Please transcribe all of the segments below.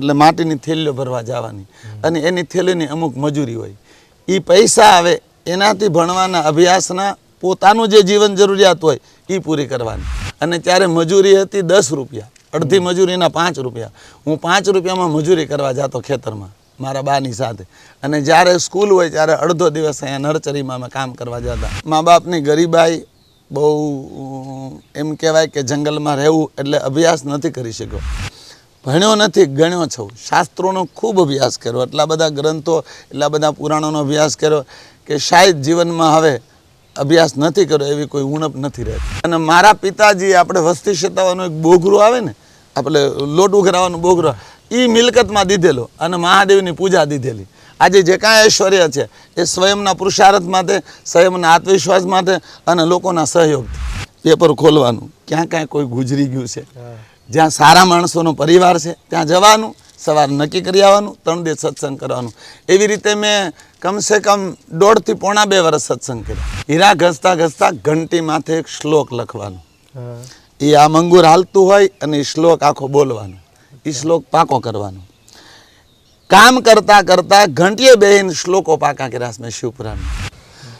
એટલે માટીની થેલીઓ ભરવા જવાની અને એની થેલીની અમુક મજૂરી હોય. એ પૈસા આવે એનાથી ભણવાના અભ્યાસના પોતાનું જે જીવન જરૂરિયાત હોય એ પૂરી કરવાની. અને ત્યારે મજૂરી હતી 10 રૂપિયા, અડધી મજૂરીના 5 રૂપિયા. હું 5 રૂપિયામાં મજૂરી કરવા જતો ખેતરમાં મારા બાની સાથે. અને જ્યારે સ્કૂલ હોય ત્યારે અડધો દિવસ અહીંયા નર્સરીમાં અમે કામ કરવા જતા. મા બાપની ગરીબાઈ બહુ એમ કહેવાય કે જંગલમાં રહેવું એટલે અભ્યાસ નથી કરી શક્યો. ભણ્યો નથી, ગણ્યો છું. શાસ્ત્રોનો ખૂબ અભ્યાસ કર્યો, એટલા બધા ગ્રંથો, એટલા બધા પુરાણોનો અભ્યાસ કર્યો કે શાયદ જીવનમાં હવે અભ્યાસ નથી કર્યો એવી કોઈ ઉણપ નથી રહેતી. અને મારા પિતાજી આપણે વસ્તી સતાવવાનું એક બોગરું આવે ને, આપણે લોટ ઉઘરાવાનું બોગરો, એ મિલકતમાં દીધેલો અને મહાદેવની પૂજા દીધેલી. આજે જે કાંઈ ઐશ્વર્ય છે એ સ્વયંના પુરુષાર્થ માટે, સ્વયંના આત્મવિશ્વાસ માટે અને લોકોના સહયોગથી. પેપર ખોલવાનું, ક્યાં ક્યાં કોઈ ગુજરી ગયું છે, જ્યાં સારા માણસોનો પરિવાર છે ત્યાં જવાનું, સવાર નક્કી કરી આવવાનું, 3 દિવસ સત્સંગ કરવાનું. એવી રીતે મેં કમસે કમ 1.5 થી પોણા 2 વર્ષ સત્સંગ કર્યા. હીરા ઘસતા ઘસતા ઘંટી માથે એક શ્લોક લખવાનો, એ આ મંગુર હાલતું હોય અને એ શ્લોક આખો બોલવાનો, એ શ્લોક પાકો કરવાનો. કામ કરતા કરતા ઘંટીએ બેહીને શ્લોકો પાકા કર્યા મેં શિવપુરાણ.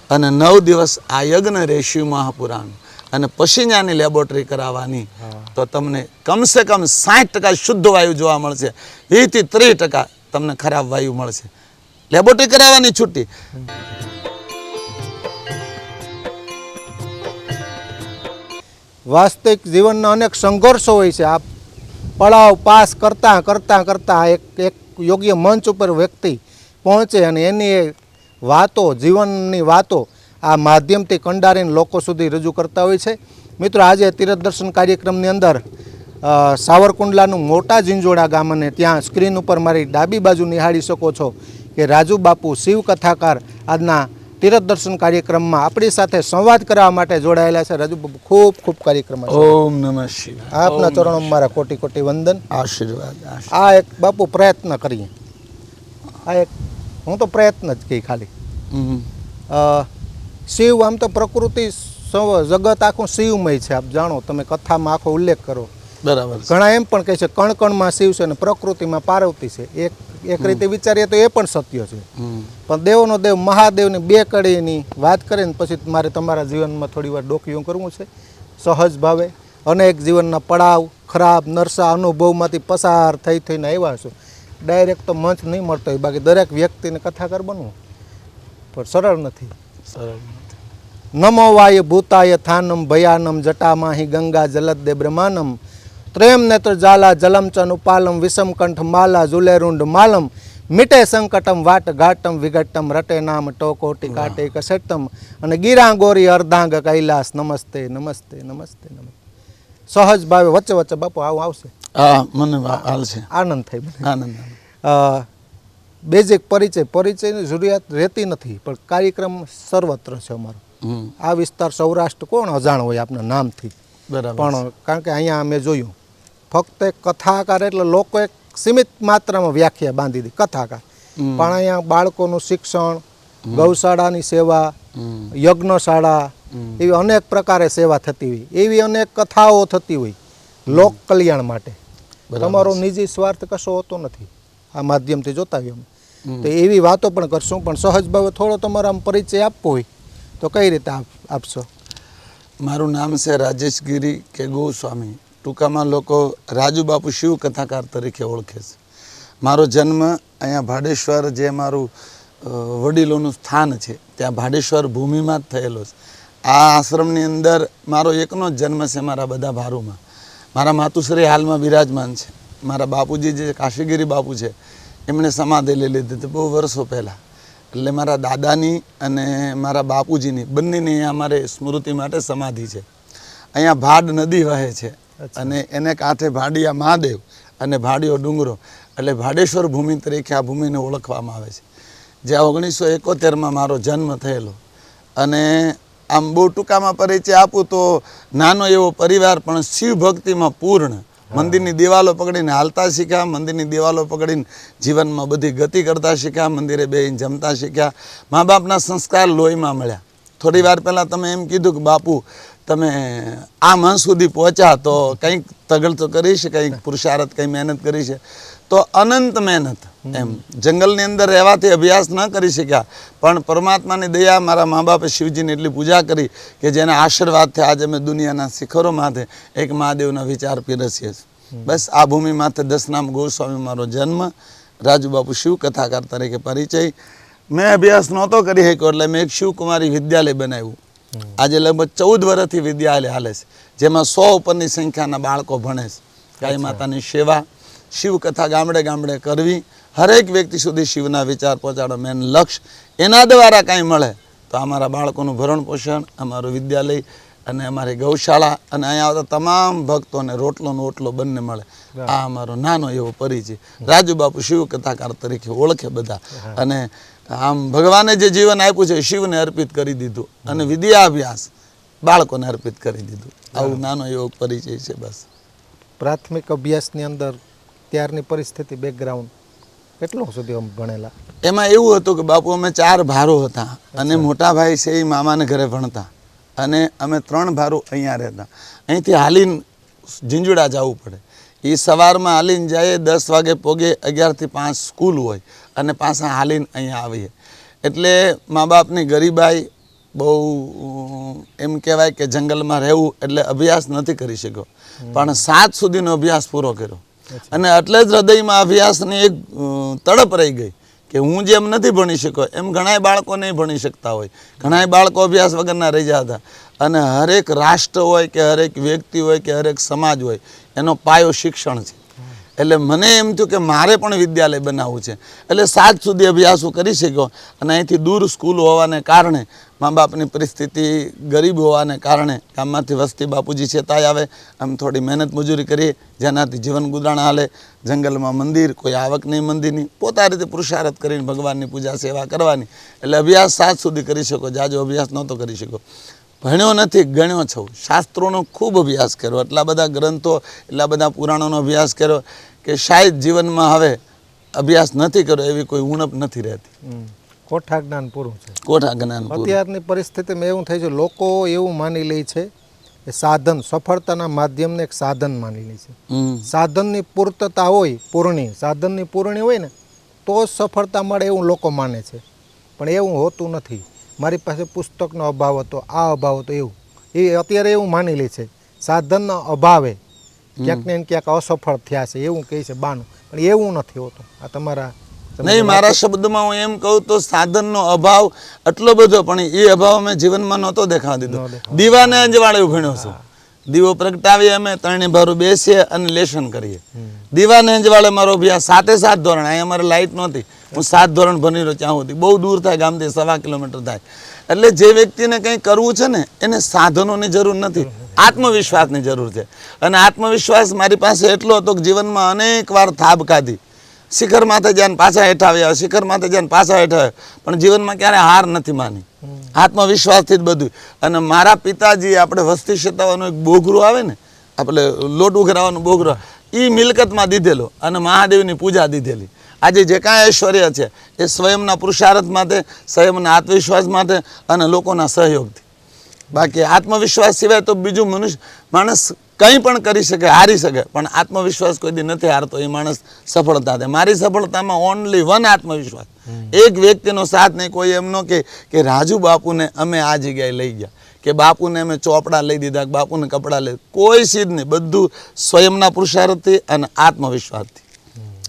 અને 9 દિવસ આ યજ્ઞ રે શિવ મહાપુરાણ. અને પછી ત્યાંની લેબોરેટરી કરાવવાની તો તમને કમસે કમ 60% શુદ્ધ વાયુ જોવા મળશે, 20 થી 30% તમને ખરાબ વાયુ મળશે. લેબોરેટરી કરાવવાની છૂટી. વાસ્તવિક જીવનના અનેક સંઘર્ષો હોય છે. આ પડાવ પાસ કરતાં કરતાં કરતાં એક યોગ્ય મંચ ઉપર વ્યક્તિ પહોંચે અને એની વાતો, જીવનની વાતો આ માધ્યમથી કંડારીને લોકો સુધી રજૂ કરતા હોય છે. મિત્રો, આજે તીર્થ દર્શન કાર્યક્રમની અંદર સાવરકુંડલાનું મોટા ઝીંઝોડા ગામ, અને ત્યાં સ્ક્રીન ઉપર મારી ડાબી બાજુ નિહાળી શકો છો કે રાજુ બાપુ શિવ કથાકાર આજના તીર્થ દર્શન કાર્યક્રમમાં આપણી સાથે સંવાદ કરવા માટે જોડાયેલા છે. રાજુ બાપુ, ખૂબ ખૂબ કાર્યક્રમ. ઓમ નમઃ શિવાય. આપના ચરણોમાં મારા કોટી કોટી વંદન, આશીર્વાદ. આ એક બાપુ પ્રયત્ન કરીએ, આ એક હું તો પ્રયત્ન જ કહી ખાલી. શિવ આમ તો પ્રકૃતિ જગત આખું શિવમય છે, આપ જાણો, તમે કથામાં આખો ઉલ્લેખ કરો. બરાબર. ઘણા એમ પણ કહે છે કણ કણમાં શિવ છે અને પ્રકૃતિમાં પાર્વતી છે. એક રીતે વિચારીએ તો એ પણ સત્ય છે. પણ દેવોનો દેવ મહાદેવની 2 કડીની વાત કરીને પછી મારે તમારા જીવનમાં થોડી વાર ડોકિયું કરવું છે. સહજ ભાવે અનેક જીવનના પડાવ, ખરાબ નરસા અનુભવમાંથી પસાર થઈને આવ્યા છો. ડાયરેક્ટ તો મંચ નહીં મળતો હોય, બાકી દરેક વ્યક્તિને કથાકાર બનવું પણ સરળ નથી. નમો વાય ભૂતાય થાનમ ભયાનમ જટામાહી ગંગા જલદે બ્રહ્માનમ ત્રેમ નેત્ર જાલા જલમચન ઉપાલમ વિષમકંઠ માલા ઝુલેરુંડ માલમ મિટે સંકટમ વાટ ઘાટમ વિઘટમ રટે નામ ટોકોટી કાટે કસેટમ અને ગીરાંગોરી અર્ધાંગ કૈલાસ નમસ્તે નમસ્તે નમસ્તે નમસ્તે. સહજ ભાવે વચ્ચે વચ્ચે બાપુ આવું આવશે. મને હાલ છે, આનંદ થાય મને. આનંદ. બેઝિક પરિચયની જરૂરિયાત રહેતી નથી, પણ કાર્યક્રમ સર્વત્ર છે અમારો. આ વિસ્તાર સૌરાષ્ટ્ર કોણ અજાણ હોય આપના નામથી. બરાબર. પણ કારણ કે અહીંયા અમે જોયું ફક્ત એક કથાકાર એટલે લોકો એક સીમિત માત્રામાં વ્યાખ્યા બાંધી દી કથાકાર, પણ અહીંયા બાળકોનું શિક્ષણ, ગૌશાળાની સેવા, યજ્ઞશાળા, એવી અનેક પ્રકારે સેવા થતી હોય, એવી અનેક કથાઓ થતી હોય લોક કલ્યાણ માટે. તમારો નિજી સ્વાર્થ કશો હોતો નથી. આ માધ્યમથી જોતા હોય અમે તો એવી વાતો પણ કરશું. પણ સહજ ભાવે થોડો તમારો આમ પરિચય આપવો હોય તો કઈ રીતે આપશો? મારું નામ છે રાજેશ ગિરી કે ગોસ્વામી. ટૂંકામાં લોકો રાજુ બાપુ શિવ કથાકાર તરીકે ઓળખે છે. મારો જન્મ અહીંયા ભાડેશ્વર, જે મારું વડીલોનું સ્થાન છે, ત્યાં ભાડેશ્વર ભૂમિમાં જ થયેલો છે. આ આશ્રમની અંદર મારો એકનો જ જન્મ છે મારા બધા ભારુમાં. મારા માતુશ્રી હાલમાં બિરાજમાન છે. મારા બાપુજી જે કાશીગીરી બાપુ છે એમણે સમાધિ લઈ લીધી હતી બહુ વર્ષો પહેલાં. એટલે મારા દાદાની અને મારા બાપુજીની બંનેની અહીંયા અમારે સ્મૃતિ માટે સમાધિ છે. અહીંયા ભાડ નદી વહે છે અને એને કાંઠે ભાડિયા મહાદેવ અને ભાડિયો ડુંગરો, એટલે ભાડેશ્વર ભૂમિ તરીકે આ ભૂમિને ઓળખવામાં આવે છે. જ્યાં 1971માં મારો જન્મ થયેલો. અને આમ બહુ ટૂંકામાં પરિચય આપું તો નાનો એવો પરિવાર પણ શિવ ભક્તિમાં પૂર્ણ. મંદિરની દિવાલો પકડીને હાલતા શીખ્યા, મંદિરની દિવાલો પકડીને જીવનમાં બધી ગતિ કરતા શીખ્યા, મંદિરે બેહીને જમતા શીખ્યા. મા બાપના સંસ્કાર લોહીમાં મળ્યા. થોડી વાર પહેલાં તમે એમ કીધું કે બાપુ તમે આ મન સુધી પહોંચ્યા તો કંઈક તગડ તો કરી છે, કંઈક પુરુષાર્થ, કંઈ મહેનત કરી છે. તો અનંત મહેનત એમ જંગલની અંદર રહેવાથી અભ્યાસ ન કરી શક્યા, પણ પરમાત્માની દયા, મારા મા બાપે શિવજીની એટલી પૂજા કરી કે જેના આશીર્વાદથી આજે અમે દુનિયાના શિખરો માથે એક મહાદેવના વિચાર પીરસીએ છીએ. બસ આ ભૂમિ માથે દસનામ ગોસ્વામી મારો જન્મ, રાજુબાપુ શિવ કથાકાર તરીકે પરિચય. મેં અભ્યાસ નહોતો કરી શક્યો એટલે મેં એક શિવકુમારી વિદ્યાલય બનાવ્યું. આજે લગભગ 14 વર્ષથી વિદ્યાલય હાલે છે, જેમાં 100 ઉપરની સંખ્યાના બાળકો ભણે છે. ગાય માતાની સેવા, શિવ કથા ગામડે ગામડે કરવી, હરેક વ્યક્તિ સુધી શિવના વિચાર પહોંચાડો મેન લક્ષ્ય. એના દ્વારા કાંઈ મળે તો અમારા બાળકોનું ભરણ પોષણ, અમારું વિદ્યાલય અને અમારી ગૌશાળા અને અહીંયા આવતા તમામ ભક્તોને રોટલોનો ઓટલો બંને મળે. આ અમારો નાનો એવો પરિચય. રાજુબાપુ શિવ કથાકાર તરીકે ઓળખે બધા. અને આમ ભગવાને જે જીવન આપ્યું છે શિવને અર્પિત કરી દીધું અને વિદ્યાભ્યાસ બાળકોને અર્પિત કરી દીધું. આવું નાનો એવો પરિચય છે. બસ પ્રાથમિક અભ્યાસની અંદર ત્યારની પરિસ્થિતિ, બેકગ્રાઉન્ડ કેટલું સુધી ભણેલા? એમાં એવું હતું કે બાપુ અમે 4 ભારો હતા અને મોટા ભાઈ છે એ મામાને ઘરે ભણતા અને અમે 3 ભારો અહીંયા રહેતા. અહીંથી હાલીને ઝીંઝુડા જવું પડે. એ સવારમાં હાલીને જાય, 10 વાગે પોગે, 11 થી 5 સ્કૂલ હોય અને પાછા હાલીને અહીંયા આવીએ. એટલે મા બાપની ગરીબાઈ બહુ એમ કહેવાય કે જંગલમાં રહેવું એટલે અભ્યાસ નથી કરી શક્યો, પણ 7 સુધીનો અભ્યાસ પૂરો કર્યો. અને એટલે જ હૃદયમાં અભ્યાસની એક તડપ રહી ગઈ કે હું જેમ નથી ભણી શક્યો એમ ઘણાય બાળકો નહીં ભણી શકતા હોય, ઘણાય બાળકો અભ્યાસ વગરના રહી જતા. અને હરેક રાષ્ટ્ર હોય કે હરેક વ્યક્તિ હોય કે હરેક સમાજ હોય એનો પાયો શિક્ષણ છે. એટલે મને એમ થયું કે મારે પણ વિદ્યાલય બનાવવું છે. એટલે 7 સુધી અભ્યાસ હું કરી શક્યો. અને અહીંથી દૂર સ્કૂલ હોવાને કારણે, મા બાપની પરિસ્થિતિ ગરીબ હોવાને કારણે ગામમાંથી વસ્તી બાપુજી છેતાય આવે, આમ થોડી મહેનત મજૂરી કરીએ જેનાથી જીવન ગુજારણ હાલે. જંગલમાં મંદિર, કોઈ આવક નહીં મંદિરની, પોતા રીતે પુરુષાર્થ કરીને ભગવાનની પૂજા સેવા કરવાની. એટલે અભ્યાસ 7 સુધી કરી શકો, જાજો અભ્યાસ નહોતો કરી શકો. ભણ્યો નથી, ગણ્યો છું. શાસ્ત્રોનો ખૂબ અભ્યાસ કર્યો, એટલા બધા ગ્રંથો, એટલા બધા પુરાણોનો અભ્યાસ કર્યો કે શાયદ જીવનમાં હવે અભ્યાસ નથી કર્યો એવી કોઈ ઉણપ નથી રહેતી. કોઠા જ્ઞાન પૂરું છે. કોઠા જ્ઞાન પૂરું. અત્યારની પરિસ્થિતિમાં એવું થાય છે, લોકો એવું માની લે છે કે સાધન, સફળતાના માધ્યમને એક સાધન માની લે છે. સાધનની પૂર્તતા હોય, પૂર્ણી, સાધનની પૂર્ણી હોય ને તો જ સફળતા મળે એવું લોકો માને છે. પણ એવું હોતું નથી. મારી પાસે પુસ્તકનો અભાવ હતો, આ અભાવ હતો, એવું એ અત્યારે એવું માની લે છે. સાધનના અભાવે ક્યાંક ને ક્યાંક અસફળ થયા છે એવું કહે છે બાનું, પણ એવું નથી હોતું. આ તમારા નહીં, મારા શબ્દમાં હું એમ કહું તો સાધનનો અભાવ એટલો બધો, પણ એ અભાવ અમે જીવનમાં નહોતો દેખાવા દીધો. દીવાને અંજવાળે ભણ્યો છું. દીવો પ્રગટાવીએ અમે, 3 ભારું બેસીએ અને લેશન કરીએ. દીવાને અંજવાળે મારો અભ્યાસ 7 ધોરણ. અહીં અમારે લાઇટ નહોતી, હું 7 ધોરણ ભણી રહ્યો ત્યાં સુધી. બહુ દૂર થાય, ગામથી 1.25 કિલોમીટર થાય. એટલે જે વ્યક્તિને કંઈ કરવું છે ને એને સાધનોની જરૂર નથી, આત્મવિશ્વાસની જરૂર છે. અને આત્મવિશ્વાસ મારી પાસે એટલો હતો કે જીવનમાં અનેક વાર થાબ ખાધી. શિખર માથે જ્યાં પાછા હેઠા આવ્યા, શિખર માથે જ્યાં પાછા હેઠા આવ્યા, પણ જીવનમાં ક્યારે હાર નથી માની. આત્મવિશ્વાસથી જ બધું. અને મારા પિતાજી, આપણે વસ્તી શેતાવાનું એક બોઘરું આવે ને, આપણે લોટ ઉઘરાવાનું બોઘરું, એ મિલકતમાં દીધેલો અને મહાદેવની પૂજા દીધેલી. આજે જે કાંઈ ઐશ્વર્ય છે એ સ્વયંના પુરુષાર્થ માટે, સ્વયંના આત્મવિશ્વાસ માટે અને લોકોના સહયોગથી. બાકી આત્મવિશ્વાસ સિવાય તો બીજું માણસ કંઈ પણ કરી શકે, હારી શકે, પણ આત્મવિશ્વાસ કોઈ દી નથી હારતો. એ માણસ સફળતા થાય. મારી સફળતામાં ઓનલી 1 આત્મવિશ્વાસ. એક વ્યક્તિનો સાથ નહીં. કોઈ એમ ન કે રાજુ બાપુને અમે આ જગ્યાએ લઈ ગયા, કે બાપુને અમે ચોપડા લઈ દીધા, કે બાપુને કપડાં લઈ, કોઈ સીધ નહીં. બધું સ્વયંના પુરુષાર્થથી અને આત્મવિશ્વાસથી.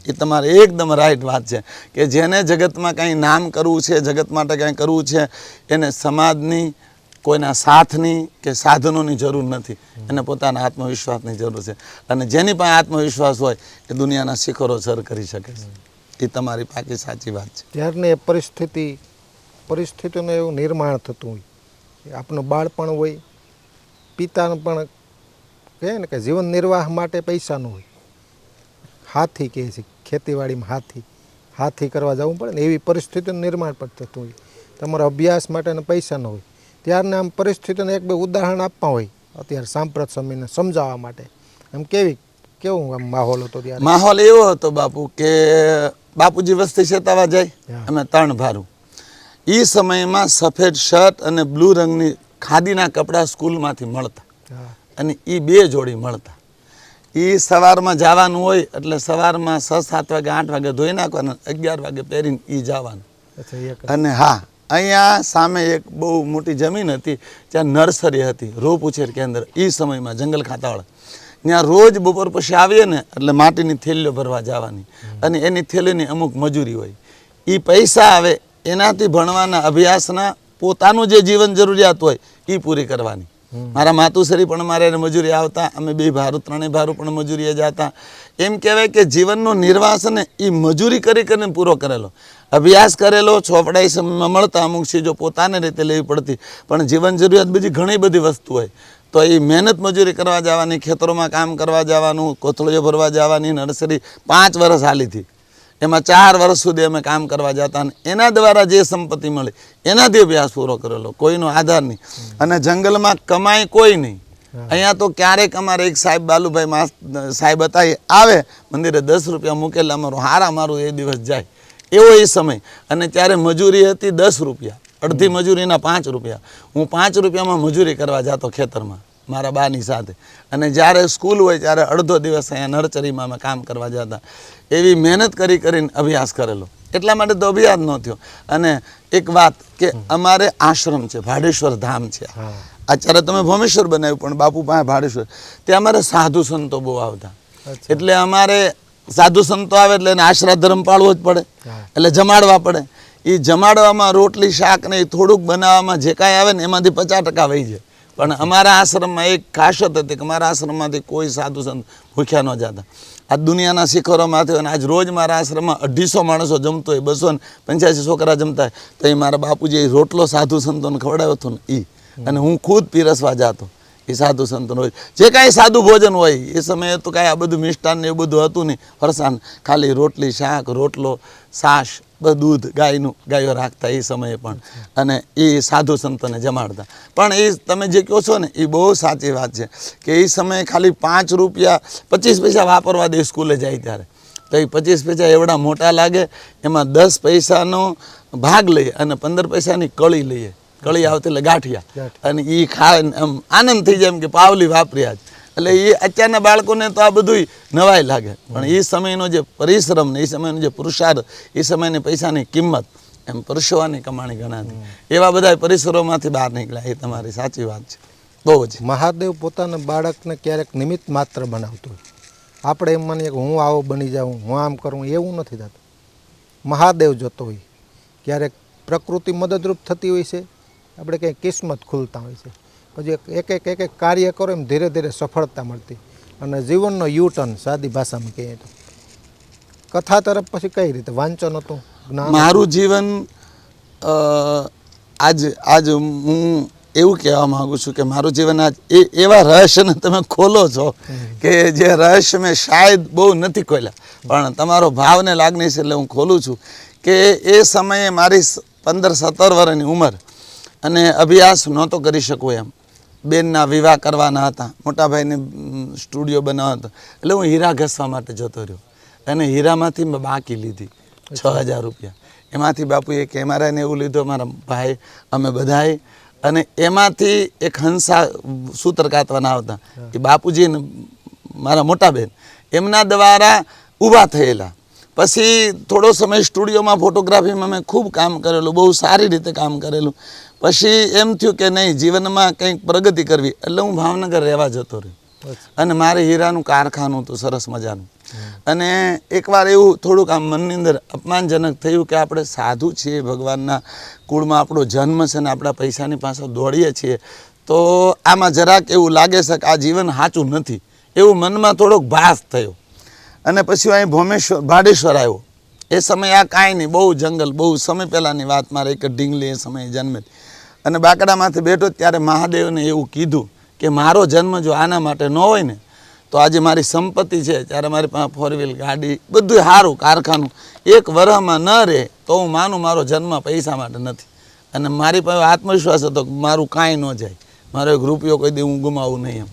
એ તમારે એકદમ રાઈટ વાત છે કે જેને જગતમાં કંઈ નામ કરવું છે, જગત માટે કંઈ કરવું છે, એને સમાજની, કોઈના સાથની કે સાધનોની જરૂર નથી. એને પોતાના આત્મવિશ્વાસની જરૂર છે. અને જેની પાસે આત્મવિશ્વાસ હોય એ દુનિયાના શિખરો સર કરી શકે છે. એ તમારી પાકી સાચી વાત છે. ત્યારની એ પરિસ્થિતિનું એવું નિર્માણ થતું હોય. આપનું બાળપણ હોય, પિતાનું પણ કહે ને કે જીવન નિર્વાહ માટે પૈસાનું હોય. હાથી કહે છે, ખેતીવાડીમાં હાથી કરવા જવું પડે ને, એવી પરિસ્થિતિનું નિર્માણ પણ થતું હોય. તમારા અભ્યાસ માટેના પૈસા ન હોય. ત્યારના આમ પરિસ્થિતિને 1-2 ઉદાહરણ આપવા હોય અત્યારે સાંપ્રત સમયને સમજાવવા માટે, એમ કેવું આમ માહોલ હતો ત્યારે? માહોલ એવો હતો બાપુ કે બાપુજી વસ્તી શેતાવા જાય, અમે 3 ભારું. એ સમયમાં સફેદ શર્ટ અને બ્લુ રંગની ખાદીના કપડાં સ્કૂલમાંથી મળતા અને એ 2 જોડી મળતા. એ સવારમાં જવાનું હોય એટલે સવારમાં 6-7 વાગે 8 વાગે ધોઈ નાખવાના, 11 વાગે પહેરીને એ જવાનું. અચ્છા, એક અને હા, અહીંયા સામે એક બહુ મોટી જમીન હતી, ત્યાં નર્સરી હતી, રોપ ઉછેર કેન્દ્ર. એ સમયમાં જંગલ ખાતાવાળા ત્યાં રોજ બપોર પછી આવીએ ને એટલે માટીની થેલીઓ ભરવા જવાની, અને એની થેલીની અમુક મજૂરી હોય. એ પૈસા આવે એનાથી ભણવાના અભ્યાસના પોતાનું જે જીવન જરૂરિયાત હોય એ પૂરી કરવાની. મારા માતુશ્રી પણ મારે એને મજૂરી આવતા, અમે 2 ભારું 3 ભારું પણ મજૂરીએ જતા. એમ કહેવાય કે જીવનનો નિર્વાહ છે ને એ મજૂરી કરીને પૂરો કરેલો. અભ્યાસ કરેલો, ચોપડાઈ સમયમાં મળતા, અમુક ચીજો પોતાને રીતે લેવી પડતી, પણ જીવન જરૂરિયાત બીજી ઘણી બધી વસ્તુ હોય તો એ મહેનત મજૂરી કરવા જવાની, ખેતરોમાં કામ કરવા જવાનું, કોથળીઓ ભરવા જવાની. નર્સરી 5 વર્ષ હાલી હતી, એમાં 4 વર્ષ સુધી અમે કામ કરવા જતા, અને એના દ્વારા જે સંપત્તિ મળી એનાથી અભ્યાસ પૂરો કરેલો, કોઈનો આધાર નહીં. અને જંગલમાં કમાઈ કોઈ નહીં. અહીંયા તો ક્યારેક અમારે એક સાહેબ બાલુભાઈ સાહેબ હતા, એ આવે મંદિરે 10 રૂપિયા મૂકેલા, મારું એ દિવસ જાય એવો એ સમય. અને ત્યારે મજૂરી હતી 10 રૂપિયા, અડધી મજૂરીના 5 રૂપિયા. હું 5 રૂપિયામાં મજૂરી કરવા જતો ખેતરમાં મારા બાની સાથે, અને જ્યારે સ્કૂલ હોય ત્યારે અડધો દિવસ અહીંયા નર્સરીમાં અમે કામ કરવા જતા. એવી મહેનત કરીને અભ્યાસ કરેલો, એટલા માટે તો અભ્યાસ ન થયો. અને એક વાત કે અમારે આશ્રમ છે, ભાડેશ્વર ધામ છે. અત્યારે તમે ભોમેશ્વર બનાવ્યું, પણ બાપુ પાસે ભાડેશ્વર, ત્યાં અમારે સાધુ સંતો બહુ આવતા. એટલે અમારે સાધુ સંતો આવે એટલે એને આશરા ધર્મ પાળવો જ પડે, એટલે જમાડવા પડે. એ જમાડવામાં રોટલી શાક ને એ થોડુંક બનાવવામાં જે કાંઈ આવે ને એમાંથી 50% વહી જાય. પણ અમારા આશ્રમમાં એક ખાસિયત હતી કે અમારા આશ્રમમાંથી કોઈ સાધુ સંત ભૂખ્યા ન જતા. આ દુનિયાના શિખરોમાંથી, અને આજ રોજ મારા આશ્રમમાં 250 માણસો જમતો હોય, 285 છોકરા જમતા હોય, તો એ મારા બાપુજી રોટલો સાધુ સંતોને ખવડાવ્યો હતો ને એ, અને હું ખુદ પીરસવા જતો એ સાધુ સંતોનો હોય. જે કાંઈ સાદું ભોજન હોય એ સમયે તો કાંઈ આ બધું મિષ્ટાન ને એવું બધું હતું નહીં, ફરસાણ ખાલી રોટલી શાક, રોટલો, છાશ, દૂધ ગાયો રાખતા એ સમયે પણ, અને એ સાધુ સંતોને જમાડતા. પણ એ તમે જે કહો છો ને એ બહુ સાચી વાત છે કે એ સમયે ખાલી 5 રૂપિયા 25 પૈસા વાપરવા દે સ્કૂલે જાય ત્યારે, તો એ 25 પૈસા એવડા મોટા લાગે. એમાં 10 પૈસાનો ભાગ લઈએ અને 15 પૈસાની કળી લઈએ. કળી આવતી એટલે ગાંઠિયા, અને એ ખાય એમ આનંદ થઈ જાય એમ કે પાવલી વાપર્યા જ. એટલે એ અત્યારના બાળકોને તો આ બધું નવાઈ લાગે, પણ એ સમયનો જે પરિશ્રમ ને એ સમયનો જે પુરુષાર્થ, એ સમયની પૈસાની કિંમત, એમ પરસેવાની કમાણી ગણાતી. એવા બધા પરિસરોમાંથી બહાર નીકળ્યા. એ તમારી સાચી વાત છે, બહુ જ. મહાદેવ પોતાના બાળકને ક્યારેક નિમિત્ત માત્ર બનાવતો હોય. આપણે એમ માનીએ કે હું આવો બની જાઉં, હું આમ કરું, એવું નથી થતું. મહાદેવ જોતો હોય, ક્યારેક પ્રકૃતિ મદદરૂપ થતી હોય છે, આપણે કંઈ કિસ્મત ખુલતા હોય છે, પછી એક કાર્ય કરો એમ ધીરે ધીરે સફળતા મળતી, અને જીવનનો યુટર્ન સાદી ભાષામાં કહીએ તો. કથા તરફ પછી કઈ રીતે વાંચન હતું, મારું જીવન આજ હું એવું કહેવા માગું છું કે મારું જીવન આજ એવા રહસ્યને તમે ખોલો છો કે જે રહસ્ય મેં શાયદ બહુ નથી ખોલ્યા, પણ તમારો ભાવને લાગણી છે એટલે હું ખોલું છું. કે એ સમયે મારી 15-17 વર્ષની ઉંમર, અને અભ્યાસ નહોતો કરી શકું એમ. બેનના વિવાહ કરવાના હતા, મોટા ભાઈને સ્ટુડિયો બનાવવા હતો, એટલે હું હીરા ઘસવા માટે જતો રહ્યો. અને હીરામાંથી મેં બાકી લીધી 6000 રૂપિયા. એમાંથી બાપુએ કેમેરાને એવું લીધો, મારા ભાઈ અમે બધાએ. અને એમાંથી એક હંસા સૂત્ર કાતવાના આવતા, એ બાપુજી ને મારા મોટા બેન એમના દ્વારા ઊભા થયેલા. પછી થોડો સમય સ્ટુડિયોમાં ફોટોગ્રાફીમાં મેં ખૂબ કામ કરેલું, બહુ સારી રીતે કામ કરેલું. પછી એમ થયું કે નહીં, જીવનમાં કંઈક પ્રગતિ કરવી, એટલે હું ભાવનગર રહેવા જતો રહ્યો. અને મારે હીરાનું કારખાનું હતું સરસ મજાનું. અને એકવાર એવું થોડુંક આમ મનની અંદર અપમાનજનક થયું કે આપણે સાધુ છીએ, ભગવાનના કુળમાં આપણો જન્મ છે ને આપણા પૈસાની પાછળ દોડીએ છીએ, તો આમાં જરાક એવું લાગે છે કે આ જીવન સાચું નથી, એવું મનમાં થોડોક ભાસ થયો. અને પછી અહીં ભાડેશ્વર આવ્યો. એ સમયે આ કાંઈ નહીં, બહુ જંગલ, બહુ સમય પહેલાંની વાત. મારે એક ઢીંગલી એ સમયે જન્મેલી. અને બાકડામાંથી બેઠો ત્યારે મહાદેવને એવું કીધું કે મારો જન્મ જો આના માટે ન હોય ને, તો આજે મારી સંપત્તિ છે, ત્યારે મારી પાસે 4 વ્હીલ ગાડી, બધું સારું, કારખાનું, એક વરહમાં ન રહે તો હું માનું મારો જન્મ પૈસા માટે નથી. અને મારી પાસે આત્મવિશ્વાસ હતો કે મારું કાંઈ ન જાય, મારો એક રૂપિયો કોઈ દી હું ગુમાવું નહીં એમ.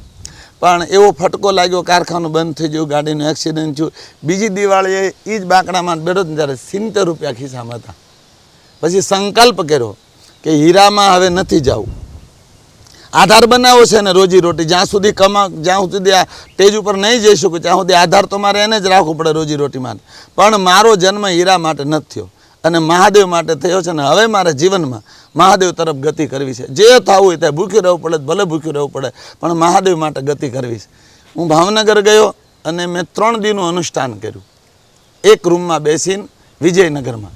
પણ એવો ફટકો લાગ્યો, કારખાનું બંધ થઈ ગયું, ગાડીનું એક્સિડન્ટ થયું. બીજી દિવાળીએ એ જ બાકડામાં બેઠો ને ત્યારે 70 રૂપિયા ખિસ્સામાં હતા. પછી સંકલ્પ કર્યો કે હીરામાં હવે નથી જવું, આધાર બનાવો છે ને રોજી રોટી. જ્યાં સુધી જ્યાં સુધી આ સ્ટેજ ઉપર નહીં જઈ શકું ત્યાં સુધી આધાર તો મારે એને જ રાખવો પડે રોજી રોટી માટે. પણ મારો જન્મ હીરા માટે નથી થયો અને મહાદેવ માટે થયો છે. ને હવે મારા જીવનમાં મહાદેવ તરફ ગતિ કરવી છે. જે થવું હોય ત્યાં ભૂખ્યું રહેવું પડે, ભલે ભૂખ્યું રહેવું પડે, પણ મહાદેવ માટે ગતિ કરવી છે. હું ભાવનગર ગયો અને મેં 3 દિનનું અનુષ્ઠાન કર્યું, એક રૂમમાં બેસીને વિજયનગરમાં.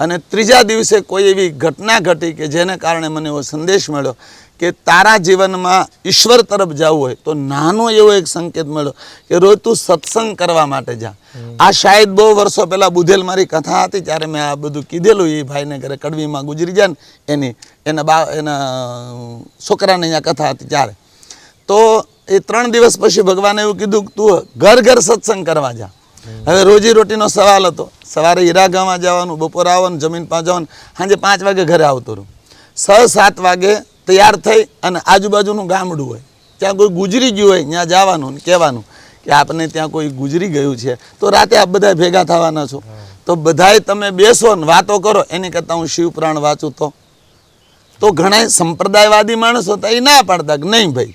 અને ત્રીજા દિવસે કોઈ એવી ઘટના ઘટી કે જેને કારણે મને એવો સંદેશ મળ્યો કે તારા જીવનમાં ઈશ્વર તરફ જવું હોય તો નાનો એવો એક સંકેત મળ્યો કે રોજ તું સત્સંગ કરવા માટે જા. આ શાયદ બહુ વર્ષો પહેલાં બુધેલ મારી કથા હતી ત્યારે મેં આ બધું કીધેલું. એ ભાઈને ઘરે કડવીમાં ગુજરી જાય ને એના છોકરાને અહીંયા કથા હતી ત્યારે. તો એ 3 દિવસ પછી ભગવાને એવું કીધું કે તું ઘર ઘર સત્સંગ કરવા જા. હવે રોજી રોટીનો સવાલ હતો. સવારે હીરાગામાં જવાનું, બપોરે આવવાનું, જમીન પાસે જવાનું, સાંજે 5 વાગે ઘરે આવતો રહું. 6-7 વાગે તૈયાર થઈ અને આજુબાજુનું ગામડું હોય ત્યાં કોઈ ગુજરી ગયું હોય ત્યાં જવાનું ને કહેવાનું કે આપને ત્યાં કોઈ ગુજરી ગયું છે તો રાતે આપ બધા ભેગા થવાના છો તો બધાય તમે બેસો ને વાતો કરો, એની કરતાં હું શિવપુરાણ વાંચું તો ઘણા સંપ્રદાયવાદી માણસો હતા એ ના પાડતા કે નહીં ભાઈ.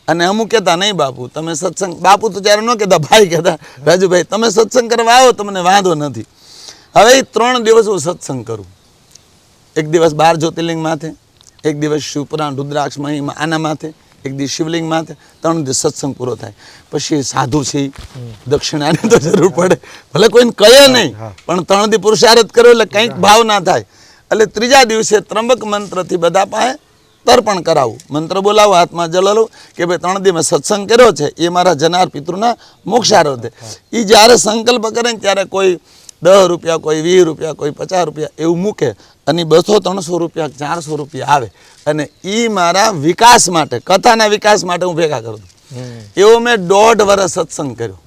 અને અમુક કહેતા નહીં બાપુ તમે સત્સંગ, બાપુ તો ત્યારે ન કહેતા, ભાઈ કહેતા રાજુભાઈ તમે સત્સંગ કરવા આવો તમને વાંધો નથી. હવે 3 દિવસ હું સત્સંગ કરું. એક દિવસ 12 જ્યોતિર્લિંગ માથે, એક દિવસ શિવપુરાણ રુદ્રાક્ષ મહિમા આના માથે, એક દિવસ શિવલિંગ માથે, 3 દિવસ સત્સંગ પૂરો થાય. પછી સાધુ છે દક્ષિણાની તો જરૂર પડે, ભલે કોઈને કહે નહીં પણ 3 દી પુરુષાર્થ કર્યો એટલે કંઈક ભાવ ના થાય. એટલે ત્રીજા દિવસે ત્રંબક મંત્રથી બધા પાસે તર્પણ કરાવું, મંત્ર બોલાવો, હાથમાં જલ લઉં કે ભાઈ 3 દી મેં સત્સંગ કર્યો છે એ મારા જનાર પિતૃના મોક્ષાર્થે. એ જ્યારે સંકલ્પ કરે ને ત્યારે કોઈ 10 રૂપિયા, કોઈ 20 રૂપિયા, કોઈ 50 રૂપિયા એવું મૂકે અને 200-300 રૂપિયા, 400 રૂપિયા આવે અને એ મારા વિકાસ માટે, કથાના વિકાસ માટે હું ભેગા કરું. એવો મેં 1.5 વર્ષ સત્સંગ કર્યો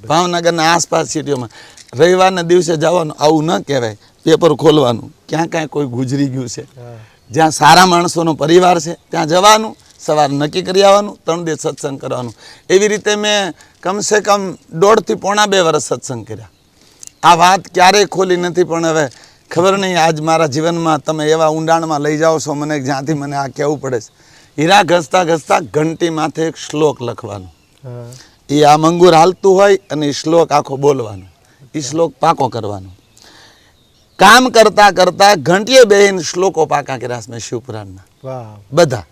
ભાવનગરના આસપાસ સિટીઓમાં. રવિવારના દિવસે જવાનું, આવું ન કહેવાય, પેપર ખોલવાનું ક્યાં ક્યાં કોઈ ગુજરી ગયું છે, જ્યાં સારા માણસોનો પરિવાર છે ત્યાં જવાનું, સવાર નક્કી કરી આવવાનું, 3 દિવસ સત્સંગ કરવાનું. એવી રીતે મેં કમસે કમ 1.5 થી પોણા 2 વર્ષ સત્સંગ કર્યા. આ વાત ક્યારેય ખોલી નથી પણ હવે ખબર નહીં આજ મારા જીવનમાં તમે એવા ઊંડાણમાં લઈ જાઓ છો મને જ્યાંથી મને આ કહેવું પડે છે. હીરા ઘસતા ઘસતા ઘંટી માથે એક શ્લોક લખવાનો, એ આ મંગુર હાલતું હોય અને એ શ્લોક આખો બોલવાનો, એ શ્લોક પાકો કરવાનો. કામ કરતા કરતા ઘંટીએ બેહીને શ્લોકો પાકા કર્યા મેં શિવપુરાણના બધા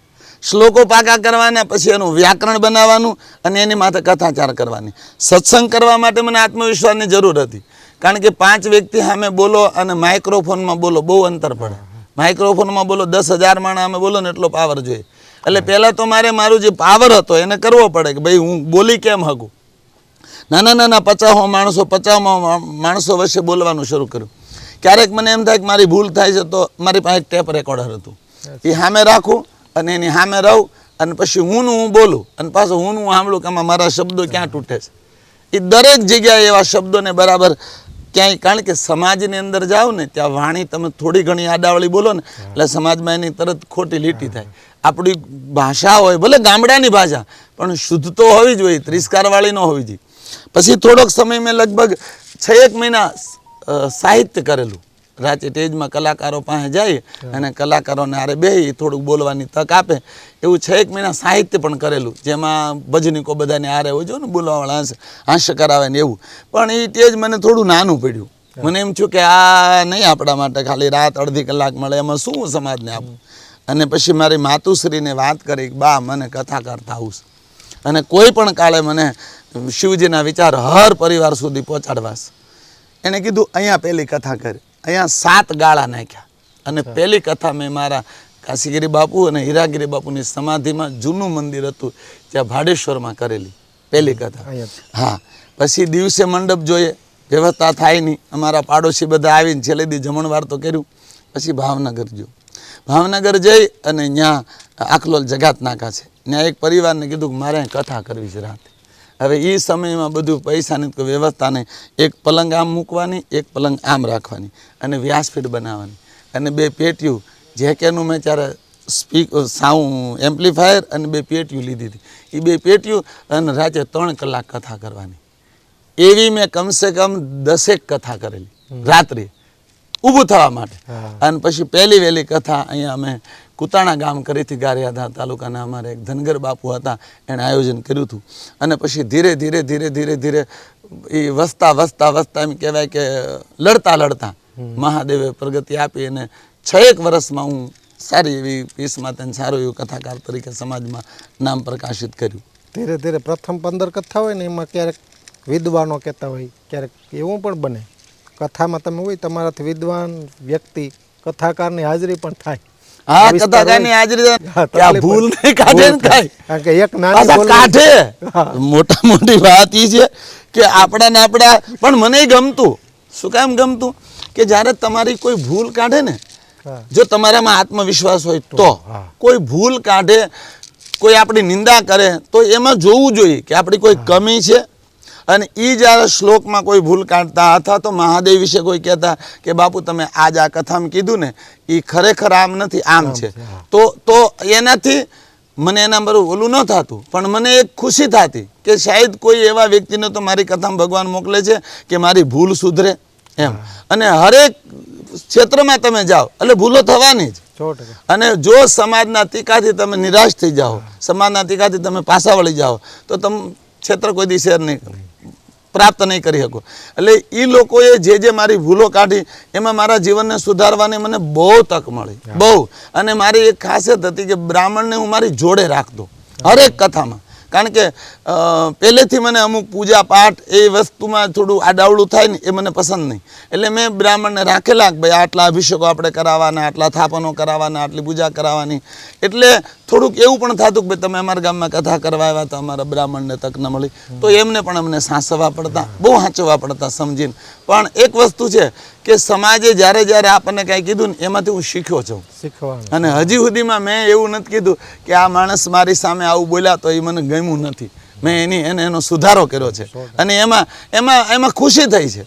શ્લોકો પાકા કરવાના. પછી એનું વ્યાકરણ બનાવવાનું અને એની માથે કથાચાર કરવાની. સત્સંગ કરવા માટે મને આત્મવિશ્વાસની જરૂર હતી કારણ કે 5 વ્યક્તિ સામે બોલો અને માઇક્રોફોનમાં બોલો બહુ અંતર પડે. માઇક્રોફોનમાં બોલો 10,000 માણસ સામે બોલો ને એટલો પાવર જોઈએ. એટલે પહેલાં તો મારું જે પાવર હતો એને કરવો પડે કે ભાઈ હું બોલી કેમ શકું. નાના 50 માણસો વચ્ચે બોલવાનું શરૂ કર્યું. ક્યારેક મને એમ થાય કે મારી ભૂલ થાય છે તો મારી પાસે એક ટેપ રેકોર્ડર હતું, એ સામે રાખું અને એની સામે રહું અને પછી હું બોલું અને પાછું હું સાંભળું કે આમાં મારા શબ્દો ક્યાં તૂટે છે. એ દરેક જગ્યાએ એવા શબ્દોને બરાબર ક્યાંય, કારણ કે સમાજની અંદર જાઓ ને ત્યાં વાણી તમે થોડી ઘણી આડાવળી બોલો ને એટલે સમાજમાં એની તરત ખોટી લીટી થાય. આપણી ભાષા હોય ભલે ગામડાની ભાષા પણ શુદ્ધ તો હોવી જોઈએ, ત્રિસ્કારવાળી ન હોવી જોઈએ. પછી થોડોક સમય મેં લગભગ 6-1 મહિના સાહિત્ય કરેલું. રાતે સ્ટેજમાં કલાકારો પાસે જાય અને કલાકારોને આરે બેસી થોડુંક બોલવાની તક આપે એવું 6-1 મહિના સાહિત્ય પણ કરેલું, જેમાં ભજનીકો બધાને આરે હોય જો ને બોલવાવાળા હાસ્ય કરાવે ને એવું. પણ એ સ્ટેજ મને થોડું નાનું પડ્યું. મને એમ થયું કે આ નહીં આપણા માટે, ખાલી રાત અડધી કલાક મળે એમાં શું હું સમાજને આપું. અને પછી મારી માતુશ્રીને વાત કરી કે બા મને કથાકાર થવું છે અને કોઈ પણ કાળે મને શિવજીના વિચાર હર પરિવાર સુધી પહોંચાડવા છે. એણે કીધું અહીંયા પહેલી કથા કરી, અહીંયા 7 ગાળા નાખ્યા અને પહેલી કથા મેં મારા કાશીગીરી બાપુ અને હીરાગીરી બાપુની સમાધિમાં જૂનું મંદિર હતું ત્યાં ભાડેશ્વરમાં કરેલી પહેલી કથા. હા, પછી દિવસે મંડપ જોઈએ, વ્યવસ્થા થાય નહીં, અમારા પાડોશી બધા આવીને છેલ્લે દી જમણવાર તો કર્યું. પછી ભાવનગર ગયો, ભાવનગર જઈ અને ત્યાં આખલોલ જગાત નાકા છે, ત્યાં એક પરિવારને કીધું કે મારે કથા કરવી છે રાતે. હવે એ સમયમાં બધું પૈસાની કોઈ વ્યવસ્થા નહીં, એક પલંગ આમ મૂકવાની, એક પલંગ આમ રાખવાની અને વ્યાસપીઠ બનાવવાની અને 2 પેટીયું જેકેનું મેં ત્યારે સાઉન્ડ એમ્પ્લીફાયર અને 2 પેટીયું લીધી હતી. એ 2 પેટીયું અને રાતે 3 કલાક કથા કરવાની. એવી મેં કમસે કમ 10 કથા કરેલી રાત્રે. ઊભું થવા માટે. હા. અને પછી પહેલી વહેલી કથા અહીંયા અમે કુતાણા ગામ કરીથી ગારિયાધાર તાલુકાના અમારે એક ધનગર બાપુ હતા, એણે આયોજન કર્યું હતું. અને પછી ધીરે ધીરે ધીરે ધીરે ધીરે એ વસતા વસતા વસતા એમ કહેવાય કે લડતા લડતા મહાદેવે પ્રગતિ આપી અને 6 વર્ષમાં હું સારી એવી પીસ માતાને સારું એવું કથાકાર તરીકે સમાજમાં નામ પ્રકાશિત કર્યું. ધીરે ધીરે પ્રથમ 15 કથા હોય ને એમાં ક્યારેક વિદ્વાનો કહેતા હોય, ક્યારેક એવું પણ બને કથામાં તમે હોય તમારાથી વિદ્વાન વ્યક્તિ કથાકારની હાજરી પણ થાય. હા, કથાકારની હાજરી હા, કે આ તકલીફ ભૂલ પડે. નહીં કાઢે ને ભૂલ થાય. કાંઈ. કારણ કે એક નાની પાછા બોલી- કાઢે. મોટા મોટી વાત ઈ છે કે આપણા પણ મને ગમતું. શું કામ ગમતું કે જ્યારે તમારી કોઈ ભૂલ કાઢે ને, હા. જો તમારામાં આત્મવિશ્વાસ હોય તો હા. કોઈ ભૂલ કાઢે, કોઈ આપણી નિંદા કરે તો એમાં જોવું જોઈએ કે આપણી કોઈ કમી છે. અને એ જ્યારે શ્લોકમાં કોઈ ભૂલ કાઢતા અથવા તો મહાદેવ વિશે કોઈ કહેતા કે બાપુ તમે આજ આ કથામાં કીધું ને એ ખરેખર આમ નથી, આમ છે, તો એનાથી મને એના બરોબર ઓલું ન થતું, પણ મને એક ખુશી થતી કે શાયદ કોઈ એવા વ્યક્તિને તો મારી કથામાં ભગવાન મોકલે છે કે મારી ભૂલ સુધરે એમ. અને હરેક ક્ષેત્રમાં તમે જાઓ એટલે ભૂલો થવાની જ. 100%. અને જો સમાજના ટીકાથી તમે નિરાશ થઈ જાઓ, સમાજના ટીકાથી તમે પાછા વળી જાઓ તો તમે ક્ષેત્ર કોઈ દી શેર નહીં પ્રાપ્ત નહીં કરી શકો. એટલે એ લોકોએ જે મારી ભૂલો કાઢી એમાં મારા જીવનને સુધારવાની મને બહુ તક મળી, બહુ. અને મારી એક ખાસિયત હતી કે બ્રાહ્મણને હું મારી જોડે રાખતો હરેક કથામાં. કારણ કે પહેલેથી મને અમુક પૂજા પાઠ એ વસ્તુમાં થોડું આડાવડું થાય ને એ મને પસંદ નહીં. એટલે મેં બ્રાહ્મણને રાખેલા કે ભાઈ આટલા અભિષેકો આપણે કરાવવાના, આટલા થાપનો કરાવવાના, આટલી પૂજા કરાવવાની. એટલે થોડુંક એવું પણ થતું કે ભાઈ તમે અમારા ગામમાં કથા કરવા આવ્યા તો અમારા બ્રાહ્મણને તક ન મળી, તો એમને પણ અમને સાચવવા પડતા, બહુ સાચવવા પડતા સમજીને. પણ એક વસ્તુ છે કે સમાજે જ્યારે જ્યારે આપણને કાંઈ કીધું ને એમાંથી હું શીખ્યો છું. શીખવાનું. અને હજી સુધીમાં મેં એવું નથી કીધું કે આ માણસ મારી સામે આવું બોલ્યા તો એ મને ગમ્યું નથી. મેં એનો સુધારો કર્યો છે અને એમાં ખુશી થઈ છે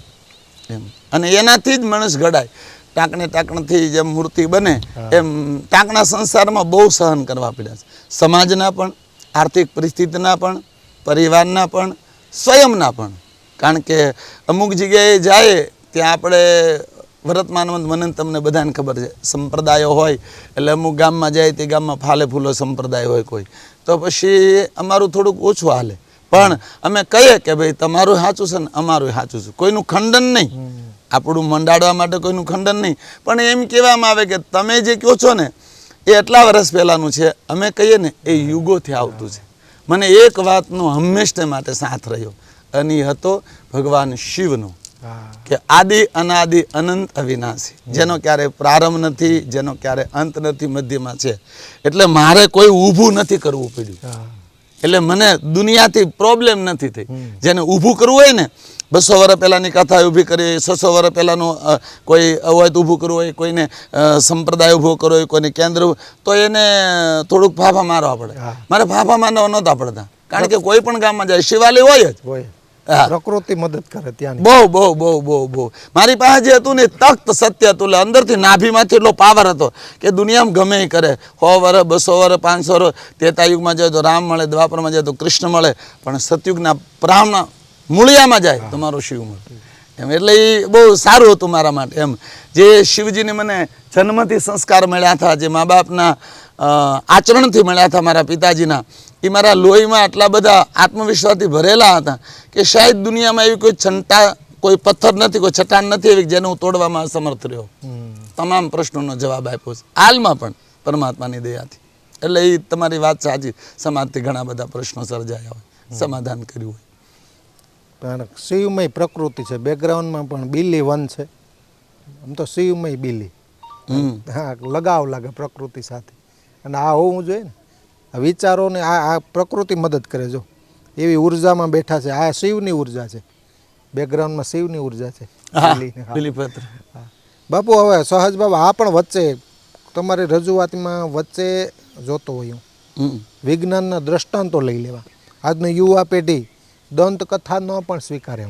એમ. અને એનાથી જ માણસ ઘડાય. ટાંકણથી જેમ મૂર્તિ બને એમ ટાંકણા સંસારમાં બહુ સહન કરવા પડ્યા છે, સમાજના પણ, આર્થિક પરિસ્થિતિના પણ, પરિવારના પણ, સ્વયંના પણ. કારણ કે અમુક જગ્યાએ જાય ત્યાં આપણે વર્તમાનવંત મને તમને બધાને ખબર છે સંપ્રદાયો હોય એટલે અમુક ગામમાં જાય તે ગામમાં ફાલે ફૂલો સંપ્રદાય હોય કોઈ, તો પછી અમારું થોડુંક ઓછું હાલે. પણ અમે કહીએ કે ભાઈ તમારું સાચું છે ને અમારું સાચું છે, કોઈનું ખંડન નહીં, આપણું મંડાડવા માટે કોઈનું ખંડન નહીં. પણ એમ કહેવામાં આવે કે તમે જે કહો છો ને એ એટલા વર્ષ પહેલાંનું છે, અમે કહીએ ને એ યુગોથી આવતું છે. મને એક વાતનો હંમેશા માટે સાથ રહ્યો અને એ હતો ભગવાન શિવનો કે આદિ અનાદિ અનંત અવિનાશી, જેનો ક્યારે પ્રારંભ નથી, જેનો ક્યારે અંત નથી, મધ્યમાં છે. એટલે મારે કોઈ ઊભું નથી કરવું પડ્યું. એટલે મને દુનિયાથી પ્રોબ્લેમ નથી થઈ. જેને ઊભું કરવું હોય ને 200 વર્ષ પહેલાંની કથા ઊભી કરી, 600 વર્ષ પહેલાંનું કોઈ અવૈધ ઊભું કરવું હોય, કોઈને સંપ્રદાય ઊભો કરવો હોય, કોઈને કેન્દ્ર, તો એને થોડુંક ફાફા મારવા પડે. મારે ફાફા મારવા નહોતા પડતા, કારણ કે કોઈ પણ ગામમાં જાય શિવાલય હોય જ. પ્રકૃતિ મદદ કરે ત્યાં. બહુ મારી પાસે જે હતું ને તખ્ત સત્ય હતું. એટલે અંદરથી નાભીમાંથી એટલો પાવર હતો કે દુનિયામાં ગમે એ કરે, 100 વર્ષ 200 વર્ષ 500 વર્ષ, ત્રેતાયુગમાં જાય તો રામ મળે, દ્વાપરમાં જાય તો કૃષ્ણ મળે, પણ સતયુગના પ્રાણના મૂળિયામાં જાય તો મારો શિવ મળે એમ. એટલે એ બહુ સારું હતું મારા માટે એમ. જે શિવજીને મને જન્મથી સંસ્કાર મળ્યા હતા, જે મા બાપના આચરણથી મળ્યા હતા, મારા પિતાજીના, એ મારા લોહીમાં આટલા બધા આત્મવિશ્વાસથી ભરેલા હતા કે શાયદ દુનિયામાં એવી કોઈ છંટા, કોઈ પથ્થર નથી, કોઈ ચટ્ટાન નથી એવી જેને હું તોડવામાં અસમર્થ રહ્યો. તમામ પ્રશ્નોનો જવાબ આપ્યો છે હાલમાં પણ પરમાત્માની દયાથી. એટલે એ તમારી વાત સાચી, સમાજથી ઘણા બધા પ્રશ્નો સર્જાયા હોય, સમાધાન કર્યું હોય. પણ શિવમય પ્રકૃતિ છે, બેકગ્રાઉન્ડમાં પણ બીલી વન છે. આમ તો શિવમય બીલી, હા, લગાવ લાગે પ્રકૃતિ સાથે. અને આ હોવું જોઈએ ને, આ વિચારોને આ પ્રકૃતિ મદદ કરે. જો એવી ઉર્જામાં બેઠા છે, આ શિવની ઉર્જા છે, બેકગ્રાઉન્ડમાં શિવની ઉર્જા છે. બાપુ હવે સહજ બાબા આ પણ વચ્ચે તમારી રજૂઆતમાં વચ્ચે જોતો હોય હું વિજ્ઞાનના દ્રષ્ટાંતો લઈ લેવા. આજની યુવા પેઢી દંતકથા ન પણ સ્વીકારે.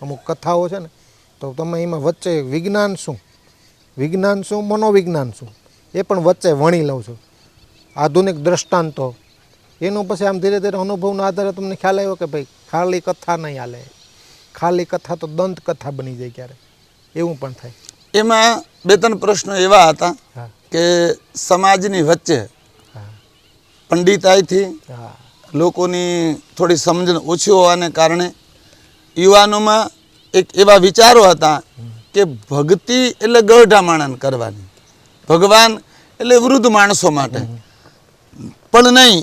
અમુક કથાઓ છે ને, તો તમે એમાં વચ્ચે વિજ્ઞાન શું, મનોવિજ્ઞાન શું, એ પણ વચ્ચે વણી લઉં છું. આધુનિક દ્રષ્ટાંતો એનો પછી આમ ધીરે ધીરે અનુભવના આધારે તમને ખ્યાલ આવ્યો કે ભાઈ ખાલી કથા નહીં હાલે, ખાલી કથા તો દંત કથા બની જાય ક્યારે, એવું પણ થાય. એમાં 2-3 પ્રશ્નો એવા હતા હા કે સમાજની વચ્ચે હા પંડિતાઈથી હા લોકોની થોડી સમજણ ઓછી હોવાને કારણે યુવાનોમાં એક એવા વિચારો હતા કે ભક્તિ એટલે ગઢા માણસ કરવાની, ભગવાન એટલે વૃદ્ધ માણસો માટે. પણ નહીં,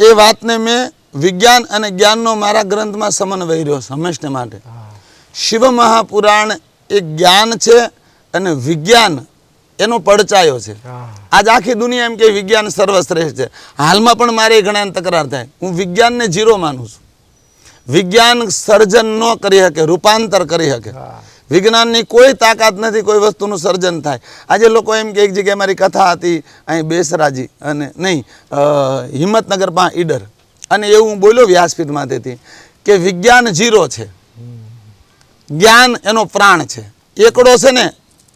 એ વાતને મેં વિજ્ઞાન અને જ્ઞાનનો મારા ગ્રંથમાં સમન્વય રહ્યો છે હંમેશને માટે. શિવ મહાપુરાણ એ જ્ઞાન છે અને વિજ્ઞાન એનો પડચાયો છે. આજ આખી દુનિયા એમ કે વિજ્ઞાન સર્વશ્રેષ્ઠ છે. હાલમાં પણ મારે ઘણા તકરાર થાય. હું વિજ્ઞાનને 0 માનું છું. વિજ્ઞાન સર્જન ન કરી શકે, રૂપાંતર કરી શકે. વિજ્ઞાનની કોઈ તાકાત નથી કોઈ વસ્તુનું સર્જન થાય. આજે લોકો એમ કે એક જગ્યાએ મારી કથા હતી અહીં બેસરાજી અને નહીં હિંમતનગર પાસે ઈડર, અને એવું હું બોલ્યો વ્યાસપીઠમાંથી કે વિજ્ઞાન 0 છે, જ્ઞાન એનો પ્રાણ છે. એકડો છે ને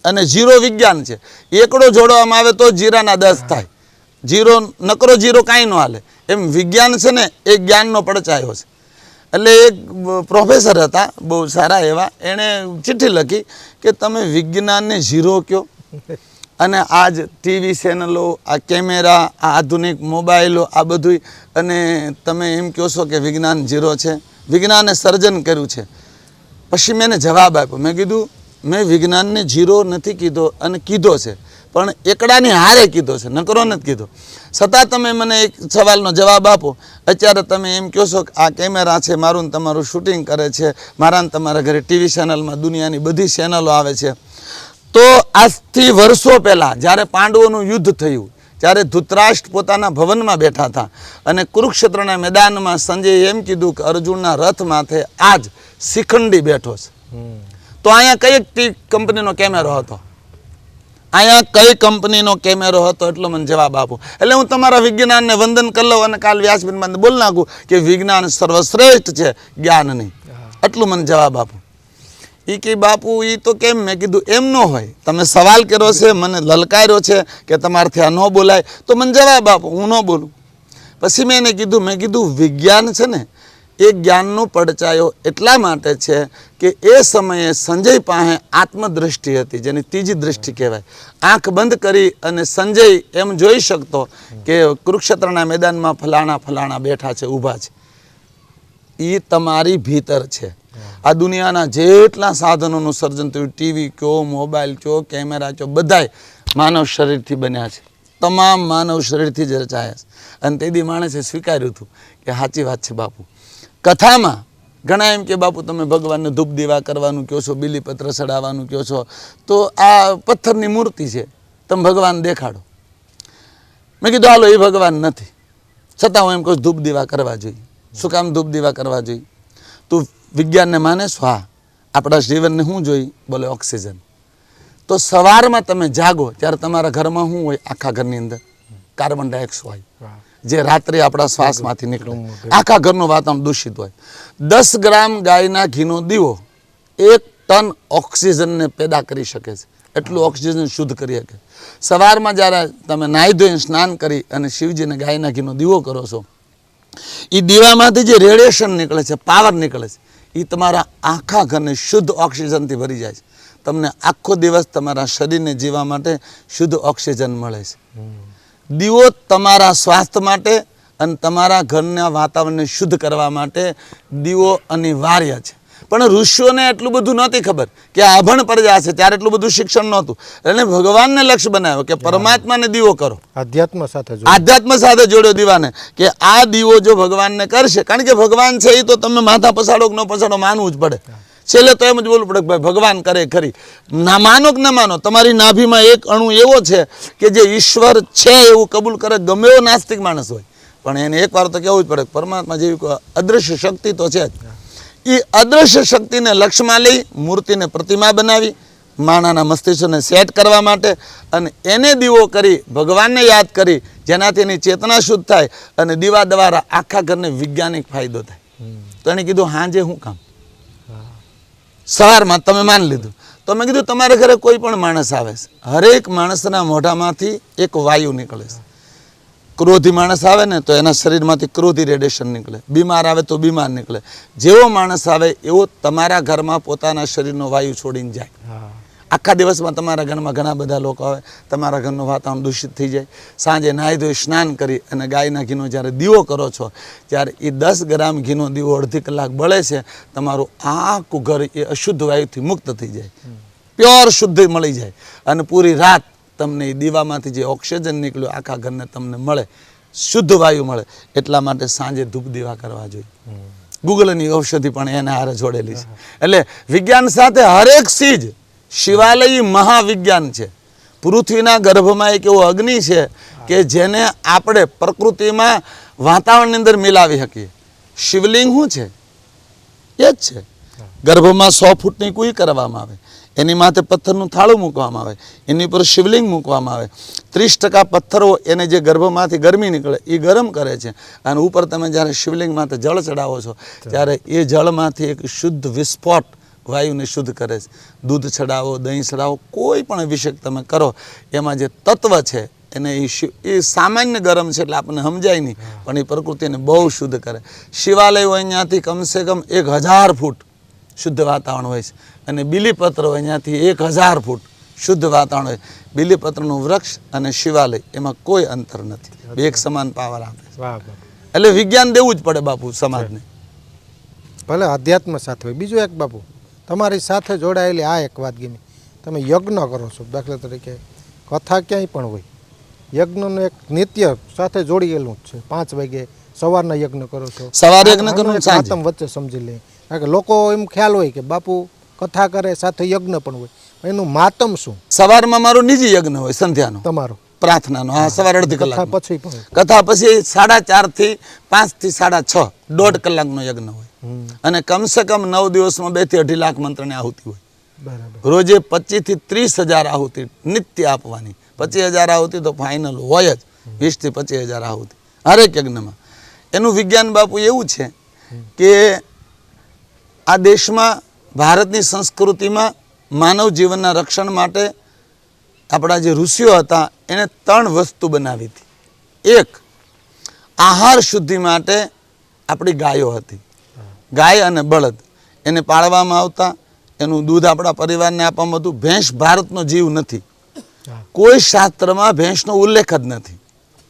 અને 0 વિજ્ઞાન છે. એકડો જોડવામાં આવે તો 0ના 10 થાય. 0 નકરો 0 કાંઈ ન હાલે. એમ વિજ્ઞાન છે ને એ જ્ઞાનનો પડચાયો છે. એટલે એક પ્રોફેસર હતા બહુ સારા એવા, એણે ચિઠ્ઠી લખી કે તમે વિજ્ઞાનને 0 કહો અને આજ ટીવી ચેનલો, આ કેમેરા, આ આધુનિક મોબાઈલો, આ બધું, અને તમે એમ કહો છો કે વિજ્ઞાન 0 છે, વિજ્ઞાને સર્જન કર્યું છે. પછી મેં એને જવાબ આપ્યો. મેં કીધું મેં વિજ્ઞાનને 0 નથી કીધો, અને કીધો છે પણ એકડાની હારે કીધો છે, નકરો નથી કીધો. છતાં તમે મને એક સવાલનો જવાબ આપો. અત્યારે તમે એમ કહો છો કે આ કેમેરા છે, મારું ને તમારું શૂટિંગ કરે છે, મારા ને તમારા ઘરે ટીવી ચેનલમાં દુનિયાની બધી ચેનલો આવે છે. તો આજથી વર્ષો પહેલાં જ્યારે પાંડવોનું યુદ્ધ થયું, જ્યારે ધૃતરાષ્ટ્ર પોતાના ભવનમાં બેઠા હતા અને કુરુક્ષેત્રના મેદાનમાં સંજયે એમ કીધું કે અર્જુનના રથ માથે આજ શિખંડી બેઠો છે, તો અહીંયા કઈ કંપનીનો કેમેરો હતો? અહીંયા કઈ કંપનીનો કેમેરો હતો? એટલો મને જવાબ આપો. એટલે હું તમારા વિજ્ઞાનને વંદન કરી લઉં અને કાલ વ્યાસપીઠમાં બોલ નાખું કે વિજ્ઞાન સર્વશ્રેષ્ઠ છે, જ્ઞાન નહીં. એટલું મને જવાબ આપો. એ કે બાપુ એ તો કેમ? મેં કીધું એમ ન હોય, તમે સવાલ કર્યો છે, મને લલકાર્યો છે કે તમારાથી આ ન બોલાય, તો મને જવાબ આપો, હું ન બોલું. પછી મેં એને કીધું, મેં કીધું વિજ્ઞાન છે ને એ જ્ઞાનનો પડચાયો એટલા માટે છે કે એ સમયે સંજય પાસે આત્મદ્રષ્ટિ હતી, જેની ત્રીજી દ્રષ્ટિ કહેવાય. આંખ બંધ કરી અને સંજય એમ જોઈ શકતો કે કુરુક્ષેત્રના મેદાનમાં ફલાણા ફલાણા બેઠા છે, ઊભા છે. એ તમારી ભીતર છે. આ દુનિયાના જેટલા સાધનોનું સર્જન થયું, ટીવી કયો, મોબાઈલ કયો, કેમેરા કયો, બધાય માનવ શરીરથી બન્યા છે. તમામ માનવ શરીરથી જ રચાયા છે. અને તે દી માણસે સ્વીકાર્યું હતું કે સાચી વાત છે બાપુ. કથામાં ઘણા એમ કે બાપુ તમે ભગવાનને ધૂપ દીવા કરવાનું કહો છો, બીલીપત્ર ચડાવવાનું કહો છો, તો આ પથ્થરની મૂર્તિ છે, તમે ભગવાન દેખાડો. મેં કીધું હાલો એ ભગવાન નથી, છતાં હું એમ કહું ધૂપ દીવા કરવા જોઈએ. શું કામ ધૂપ દીવા કરવા જોઈએ? તું વિજ્ઞાનને માને છો? હા. આપણા જીવનને શું જોઈએ? બોલે ઓક્સિજન. તો સવારમાં તમે જાગો ત્યારે તમારા ઘરમાં શું હોય? આખા ઘરની અંદર કાર્બન ડાયોક્સાઇડ હોય, જે રાત્રે આપણા શ્વાસમાંથી નીકળે. આખા ઘરનું વાતાવરણ દૂષિત હોય. 10 ગ્રામ ગાયના ઘીનો દીવો 1 ટન ઓક્સિજનને પેદા કરી શકે છે. એટલું ઓક્સિજન શુદ્ધ કરી શકે. સવારમાં જ્યારે તમે નાહી ધોઈને સ્નાન કરી અને શિવજીને ગાયના ઘીનો દીવો કરો છો, એ દીવામાંથી જે રેડિયેશન નીકળે છે, પાવર નીકળે છે, એ તમારા આખા ઘરને શુદ્ધ ઓક્સિજનથી ભરી જાય છે. તમને આખો દિવસ તમારા શરીરને જીવવા માટે શુદ્ધ ઓક્સિજન મળે છે. દીવો તમારા સ્વાસ્થ્ય માટે અને તમારા ઘરના વાતાવરણને શુદ્ધ કરવા માટે દીવો અનિવાર્ય છે. પણ ઋષિઓને એટલું બધું નહોતી ખબર કે અભણ પ્રજા છે, ત્યારે એટલું બધું શિક્ષણ નહોતું. એટલે ભગવાનને લક્ષ્ય બનાવ્યો કે પરમાત્માને દીવો કરો, આધ્યાત્મ સાથે જોડ્યો દીવાને, કે આ દીવો જો ભગવાનને કરશે, કારણ કે ભગવાન છે એ તો તમે માથા પસાડો કે ન પસાડો માનવું જ પડે. છેલ્લે તો એમ જ બોલવું પડે કે ભાઈ ભગવાન કરે ખરી. ના માનો કે ન માનો, તમારી નાભીમાં એક અણુ એવો છે કે જે ઈશ્વર છે એવું કબૂલ કરે, ગમે એવો નાસ્તિક માણસ હોય, પણ એને એકવાર તો કહેવું જ પડે પરમાત્મા જેવી કોઈ અદૃશ્ય શક્તિ તો છે જ. એ અદૃશ્ય શક્તિને લક્ષ્યમાં લઈ મૂર્તિને પ્રતિમા બનાવી માણાના મસ્તિષ્કને સેટ કરવા માટે, અને એને દીવો કરી ભગવાનને યાદ કરી, જેનાથી એની ચેતના શુદ્ધ થાય અને દીવા દ્વારા આખા ઘરને વૈજ્ઞાનિક ફાયદો થાય. તો એણે કીધું હાંજે શું કામ? સવારમાં તમે માની લીધું. તો મેં કીધું તમારા ઘરે કોઈ પણ માણસ આવે છે, હરેક માણસના મોઢામાંથી એક વાયુ નીકળે છે. ક્રોધી માણસ આવે ને તો એના શરીરમાંથી ક્રોધી રેડિયેશન નીકળે, બીમાર આવે તો બીમાર નીકળે. જેવો માણસ આવે એવો તમારા ઘરમાં પોતાના શરીરનો વાયુ છોડીને જાય. આખા દિવસમાં તમારા ઘરમાં ઘણા બધા લોકો આવે, તમારા ઘરનું વાતાવરણ દૂષિત થઈ જાય. સાંજે નાહી ધોઈ સ્નાન કરી અને ગાયના ઘીનો જ્યારે દીવો કરો છો ત્યારે એ 10 ગ્રામ ઘીનો દીવો અડધી કલાક બળે છે, તમારું આખું ઘર એ અશુદ્ધ વાયુથી મુક્ત થઈ જાય, પ્યોર શુદ્ધ મળી જાય અને પૂરી રાત તમને એ દીવામાંથી જે ઓક્સિજન નીકળ્યું આખા ઘરને તમને મળે, શુદ્ધ વાયુ મળે. એટલા માટે સાંજે ધૂપ દીવા કરવા જોઈએ. ગૂગલની ઔષધિ પણ એને હારે જોડેલી છે. એટલે વિજ્ઞાન સાથે હરેક ચીજ, શિવાલય મહાવિજ્ઞાન છે. પૃથ્વીના ગર્ભમાં એક એવો અગ્નિ છે કે જેને આપણે પ્રકૃતિમાં વાતાવરણની અંદર મિલાવી શકીએ. શિવલિંગ શું છે? એ જ છે. ગર્ભમાં 100 ફૂટની કુઈ કરવામાં આવે, એની માથે પથ્થરનું થાળું મૂકવામાં આવે, એની પર શિવલિંગ મૂકવામાં આવે. 30% પથ્થરો એને જે ગર્ભમાંથી ગરમી નીકળે એ ગરમ કરે છે અને ઉપર તમે જ્યારે શિવલિંગ માથે જળ ચડાવો છો ત્યારે એ જળમાંથી એક શુદ્ધ વિસ્ફોટ વાયુને શુદ્ધ કરે છે. દૂધ ચડાવો, દહીં ચડાવો, કોઈ પણ અભિષેક તમે કરો એમાં જે તત્વ છે એને એ સામાન્ય ગરમ છે એટલે આપણને સમજાય નહીં, પણ એ પ્રકૃતિને બહુ શુદ્ધ કરે. શિવાલયો અહીંયાથી કમસે કમ 1000 ફૂટ શુદ્ધ વાતાવરણ હોય છે અને બીલીપત્ર હોય અહીંયાથી 1000 ફૂટ શુદ્ધ વાતાવરણ હોય. બીલીપત્રનું વૃક્ષ અને શિવાલય એમાં કોઈ અંતર નથી, બે એક સમાન પાવર આપે છે. વાહ બાપુ, એટલે વિજ્ઞાન દેવું જ પડે બાપુ સમાજને. ભલે અધ્યાત્મ સાથે હોય. બીજું એક બાપુ, તમારી સાથે જોડાયેલી આ એક વાત ગમી, તમે યજ્ઞ કરો છો. દાખલા તરીકે કથા ક્યાંય પણ હોય, યજ્ઞનું એક નિત્ય સાથે જોડાયેલું જ છે. 5 વાગે સવારના યજ્ઞ કરો છો, સવારે યજ્ઞ કરો, સાંજે. માતમ વચ્ચે સમજી લે, કારણ કે લોકો એમ ખ્યાલ હોય કે બાપુ કથા કરે સાથે યજ્ઞ પણ હોય, એનું માતમ શું? સવારમાં મારો નિજી યજ્ઞ હોય, સંધ્યાનો, તમારો પ્રાર્થનાનો. હા, સવારે અડધી કથા કલાક. પછી પણ કથા પછી 4:30 થી 5 થી 6:30, 1.5 કલાકનો યજ્ઞ હોય અને કમસે કમ 9 દિવસમાં 2 થી 2.5 લાખ મંત્રની આહુતિ હોય. બરાબર. રોજે 25 થી 30 હજાર આહુતિ નિત્ય આપવાની. 25,000 આહુતિ તો ફાઇનલ હોય જ, 20 થી 25,000 આહુતિ હરેક યજ્ઞમાં. એનું વિજ્ઞાન બાપુ એવું છે કે આ દેશમાં, ભારતની સંસ્કૃતિમાં માનવ જીવનના રક્ષણ માટે આપણા જે ઋષિઓ હતા એને 3 વસ્તુ બનાવી હતી. એક, આહાર શુદ્ધિ માટે આપણી ગાયો હતી, ગાય અને બળદ. એને પાળવામાં આવતા, એનું દૂધ આપણા પરિવારને આપવામાં હતું. ભેંસ ભારતનો જીવ નથી, કોઈ શાસ્ત્રમાં ભેંસનો ઉલ્લેખ જ નથી,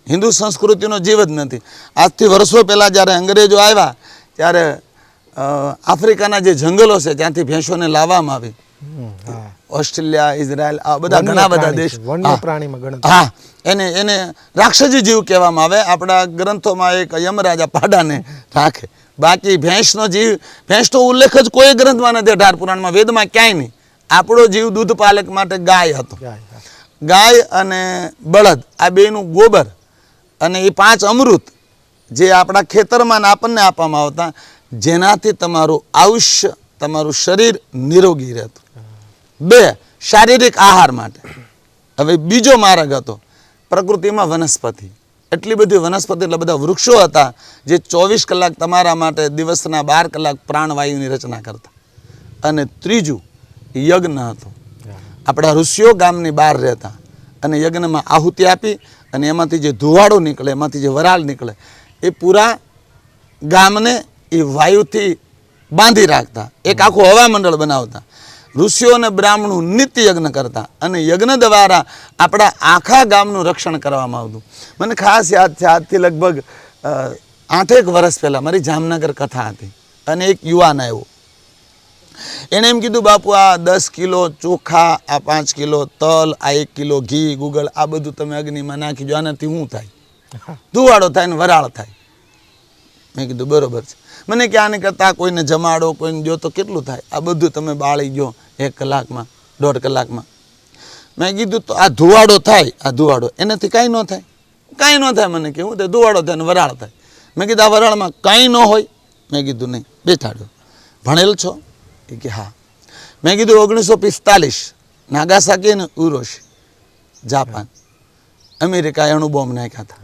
હિન્દુ સંસ્કૃતિનો જીવ જ નથી. આજથી વર્ષો પહેલાં જ્યારે અંગ્રેજો આવ્યા ત્યારે આફ્રિકાના જે જંગલો છે ત્યાંથી ભેંસોને લાવવામાં આવી. ઓસ્ટ્રેલિયા, ઇઝરાયલ, આ બધા ઘણા બધા દેશ. વન્ય પ્રાણીમાં ગણતરી. હા, એને રાક્ષસી જીવ કહેવામાં આવે. આપણા ગ્રંથોમાં એક યમરાજા પાડાને રાખે. બાકી ભેંસનો જીવ, ભેંસનો ઉલ્લેખ જ કોઈ ગ્રંથમાં નથી, 18 પુરાણમાં, વેદમાં ક્યાંય નહીં. આપણો જીવ દૂધ પાલક માટે ગાય હતો. ગાય અને બળદ, આ બેનું ગોબર અને એ 5 અમૃત જે આપણા ખેતરમાં આપણને આપવામાં આવતા, જેનાથી તમારું આયુષ્ય, તમારું શરીર નિરોગી રહેતું. 2, શારીરિક આહાર માટે. હવે બીજો માર્ગ હતો પ્રકૃતિમાં વનસ્પતિ. એટલી બધી વનસ્પતિ, એટલે બધા વૃક્ષો હતા જે 24 કલાક તમારા માટે દિવસના 12 કલાક પ્રાણવાયુની રચના કરતા. અને ત્રીજું યજ્ઞ હતો. આપણા ઋષિઓ ગામની બહાર રહેતા અને યજ્ઞમાં આહુતિ આપી અને એમાંથી જે ધુવાડો નીકળે, એમાંથી જે વરાળ નીકળે, એ પૂરા ગામને એ વાયુથી બાંધી રાખતા, એક આખું હવામંડળ બનાવતા. ઋષિઓ અને બ્રાહ્મણો નિત્ય યજ્ઞ કરતા અને યજ્ઞ દ્વારા આપણા આખા ગામનું રક્ષણ કરવામાં આવતું. મને ખાસ યાદ છે, આજથી લગભગ 8 વર્ષ પહેલાં મારી જામનગર કથા હતી અને એક યુવાન આવ્યો. એણે એમ કીધું, બાપુ આ 10 કિલો ચોખા, આ 5 કિલો તલ, આ 1 કિલો ઘી, ગુગળ, આ બધું તમે અગ્નિમાં નાખી દો, આનાથી શું થાય? ધુવાડો થાય ને વરાળ થાય. મેં કીધું બરોબર છે. મને કે આને કરતાં કોઈને જમાડો, કોઈને દો તો કેટલું થાય? આ બધું તમે બાળી ગયો 1 કલાકમાં, 1.5 કલાકમાં. મેં કીધું તો આ ધુવાડો થાય, આ ધુવાડો, એનાથી કાંઈ ન થાય? કાંઈ ન થાય. મને કે હું તે ધુવાડો થાય ને વરાળ થાય. મેં કીધું આ વરાળમાં કાંઈ ન હોય? મેં કીધું નહીં. બેઠાડ્યો. ભણેલ છો? એ કે હા. મેં કીધું 1945 નાગાસાકી અને ઉરોશી, જાપાન, અમેરિકાએ અણુબોમ્બ નાખ્યા હતા.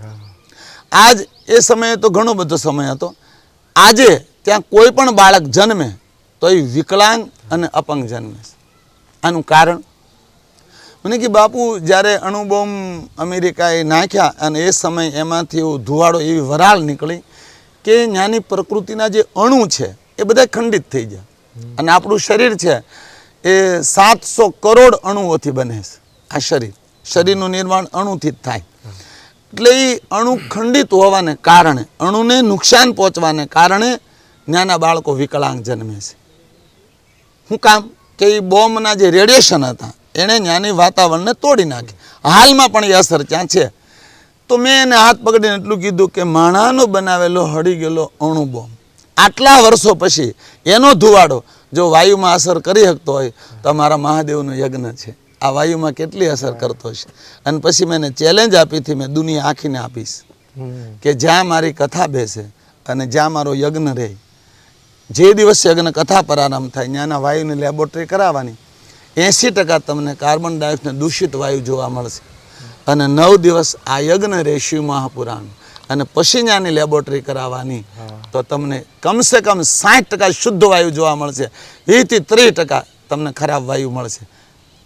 આજ એ સમયે તો ઘણો બધો સમય હતો. આજે ત્યાં કોઈ પણ બાળક જન્મે તો એ વિકલાંગ અને અપંગ જન્મે છે. આનું કારણ મને કે બાપુ જ્યારે અણુબોમ્બ અમેરિકાએ નાખ્યા અને એ સમય એમાંથી એવો ધુવાડો, એવી વરાળ નીકળી કે ત્યાંની પ્રકૃતિના જે અણુ છે એ બધા ખંડિત થઈ ગયા. અને આપણું શરીર છે એ 700 કરોડ અણુઓથી બને છે આ શરીરનું નિર્માણ અણુથી જ થાય. એટલે એ અણુ ખંડિત હોવાને કારણે, અણુને નુકસાન પહોંચવાને કારણે નાના બાળકો વિકલાંગ જન્મે છે. શું કામ? કે એ બોમ્બના જે રેડિયેશન હતા એણે ત્યાંની વાતાવરણને તોડી નાખી. હાલમાં પણ એ અસર ત્યાં છે. તો મેં એને હાથ પકડીને એટલું કીધું કે માણાનો બનાવેલો હળી ગયેલો અણુ બોમ્બ આટલા વર્ષો પછી એનો ધુવાડો જો વાયુમાં અસર કરી શકતો હોય તો અમારા મહાદેવનો યજ્ઞ છે આ વાયુમાં કેટલી અસર કરતો હશે. અને પછી મેં એને ચેલેન્જ આપી હતી, મેં દુનિયા આખીને આપીશ કે જ્યાં મારી કથા બેસે અને જ્યાં મારો યજ્ઞ રહે, જે દિવસ યજ્ઞ કથા પ્રારંભ થાય ત્યાંના વાયુની લેબોરેટરી કરાવવાની, 80% તમને કાર્બન ડાયોક્સાઇડ દૂષિત વાયુ જોવા મળશે. અને 9 દિવસ આ યજ્ઞ રહે શિવ મહાપુરાણ, અને પછી ત્યાંની લેબોરેટરી કરાવવાની તો તમને કમસે કમ 60% શુદ્ધ વાયુ જોવા મળશે. 20-30% તમને ખરાબ વાયુ મળશે.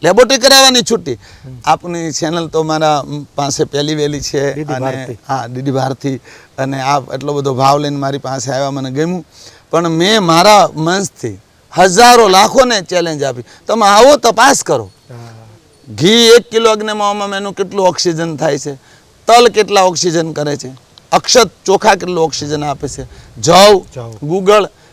લેબોરેટરી કરાવવાની છૂટી. આપની ચેનલ તો મારા પાસે પહેલી વહેલી છે, અને હા ડીડી ભારતી, અને આપ એટલો બધો ભાવ લઈને મારી પાસે આવ્યા, મને ગમ્યું. પણ મેં મારા મંચથી હજારો લાખોને ચેલેન્જ આપી, તમે આવો તપાસ કરો. ઘી 1 કિલો અગ્નિમાં એનું કેટલું ઓક્સિજન થાય છે, તલ કેટલા ઓક્સિજન કરે છે, અક્ષત ચોખા કેટલું ઓક્સિજન આપે છે, જવ,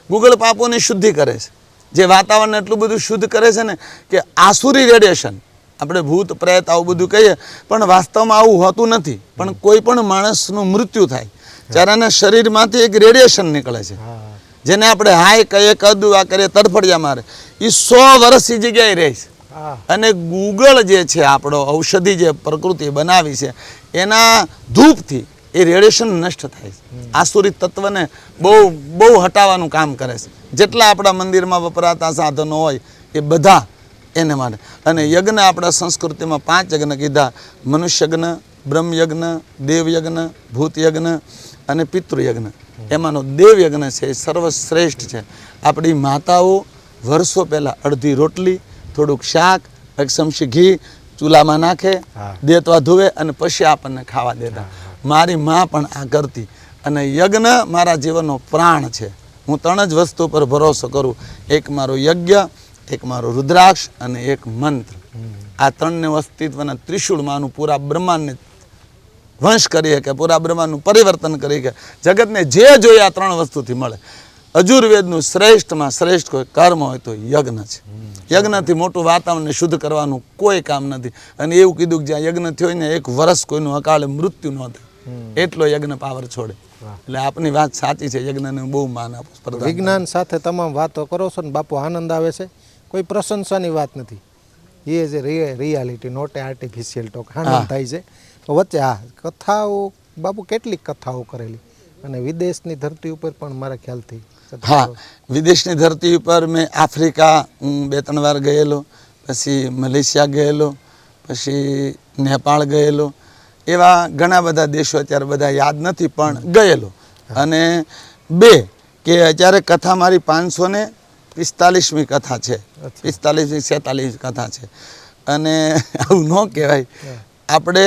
ગુગળ પાપોની શુદ્ધિ કરે છે, જે વાતાવરણ એટલું બધું શુદ્ધ કરે છે ને કે આસુરી રેડિયેશન, આપણે ભૂત પ્રેત આવું બધું કહીએ પણ વાસ્તવમાં આવું હોતું નથી. પણ કોઈ પણ માણસનું મૃત્યુ થાય ત્યારે એના શરીરમાંથી એક રેડિયેશન નીકળે છે, જેને આપણે હાય કહીએ, કદુઆ કરીએ, તરફડિયા મારે, એ 100 વર્ષ એ જગ્યાએ રહે છે. અને ગુગળ જે છે આપણો ઔષધિ જે પ્રકૃતિ બનાવી છે એના ધૂપથી એ રેડિયેશન નષ્ટ થાય છે. આસુરી તત્વને બહુ હટાવવાનું કામ કરે છે. જેટલા આપણા મંદિરમાં વપરાતા સાધનો હોય એ બધા એને માટે. અને યજ્ઞ આપણા સંસ્કૃતિમાં 5 યજ્ઞ કીધા: મનુષ્યયજ્ઞ, બ્રહ્મયજ્ઞ, દેવયજ્ઞ, ભૂતયજ્ઞ અને પિતૃયજ્ઞ. એમાંનો દેવયજ્ઞ છે એ સર્વશ્રેષ્ઠ છે. આપણી માતાઓ વર્ષો પહેલાં અડધી રોટલી, થોડુંક શાક, એક ચમચી ઘી ચૂલામાં નાખે, દેતવા ધોવે અને પછી આપણને ખાવા દેતા. મારી મા પણ આ કરતી. અને યજ્ઞ મારા જીવનનો પ્રાણ છે. હું 3 જ વસ્તુ પર ભરોસો કરું: એક મારો યજ્ઞ, એક મારો રુદ્રાક્ષ અને એક મંત્ર. આ 3ને અસ્તિત્વના ત્રિશૂળમાંનું પૂરા બ્રહ્માંડને વંશ કરી શકે, પૂરા બ્રહ્માંડનું પરિવર્તન કરી શકે. જગતને જે જોઈએ આ 3 વસ્તુથી મળે. અજુર્વેદનું શ્રેષ્ઠમાં શ્રેષ્ઠ કોઈ કર્મ હોય તો યજ્ઞ છે. યજ્ઞથી મોટું વાતાવરણને શુદ્ધ કરવાનું કોઈ કામ નથી. અને એવું કીધું કે જ્યાં યજ્ઞ થયો ને 1 વર્ષ કોઈનું અકાળે મૃત્યુ ન થાય એટલો યજ્ઞ પાવર છોડે. એટલે આપની વાત સાચી છે, યજ્ઞને બહુ માન આપું. વિજ્ઞાન સાથે તમામ વાતો કરો છો ને બાપુ, આનંદ આવે છે. કોઈ પ્રશંસાની વાત નથી, એ જે રિયાલિટી, નોટ આર્ટિફિશિયલ ટોક. આનંદ થાય છે. વચ્ચે કથાઓ બાપુ કેટલીક કથાઓ કરેલી, અને વિદેશની ધરતી ઉપર પણ મારા ખ્યાલથી. હા, વિદેશની ધરતી ઉપર મેં આફ્રિકા હું 2-3 વાર ગયેલો, પછી મલેશિયા ગયેલો, પછી નેપાળ ગયેલો. એવા ઘણા બધા દેશો અત્યારે બધા યાદ નથી પણ ગયેલો. અને 2 કે અત્યારે કથા મારી 545મી કથા છે, 45-46 કથા છે. અને આવું ન કહેવાય, આપણે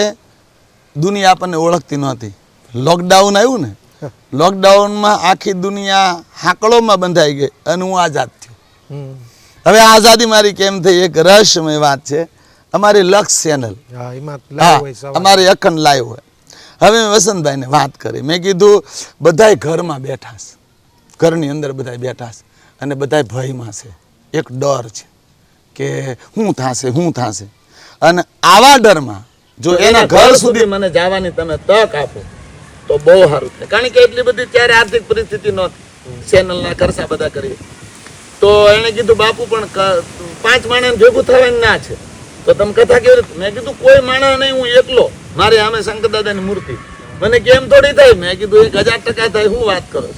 દુનિયા આપણને ઓળખતી નહોતી. લોકડાઉન આવ્યું ને, લોકડાઉનમાં આખી દુનિયા હાકળોમાં બંધાઈ ગઈ અને હું આઝાદ થયો. હવે આઝાદી મારી કેમ થઈ? એક રહસ્યમય વાત છે. અમારી લક્ષ ચેનલ અમારી અખંડ લાઈવ હોય. હવે મેં વસંતભાઈને વાત કરી, મેં કીધું બધાય ઘરમાં બેઠા છે, ઘરની અંદર બધાય બેઠા છે અને બધાય ભયમાં છે. એક ડર છે કે શું થશે. અને આવા ડરમાં જો એના ઘર સુધી મને જવાની તમે તક આપો તો બહુ સારું થાય. કારણ કે એટલી બધી ત્યારે આર્થિક પરિસ્થિતિ નહોતી, ચેનલના ખર્ચા બધા કરીએ. તો એણે કીધું બાપુ પણ 5 માણસ ભેગું થવાની ના છે, તો તમે કથા કેવી રીતે? મેં કીધું કોઈ માણસ નહીં, હું એકલો, મારી સામે શંકર દાદાની મૂર્તિ. મને કેમ થોડી થાય? મેં કીધું 1000% થાય. શું વાત કરો?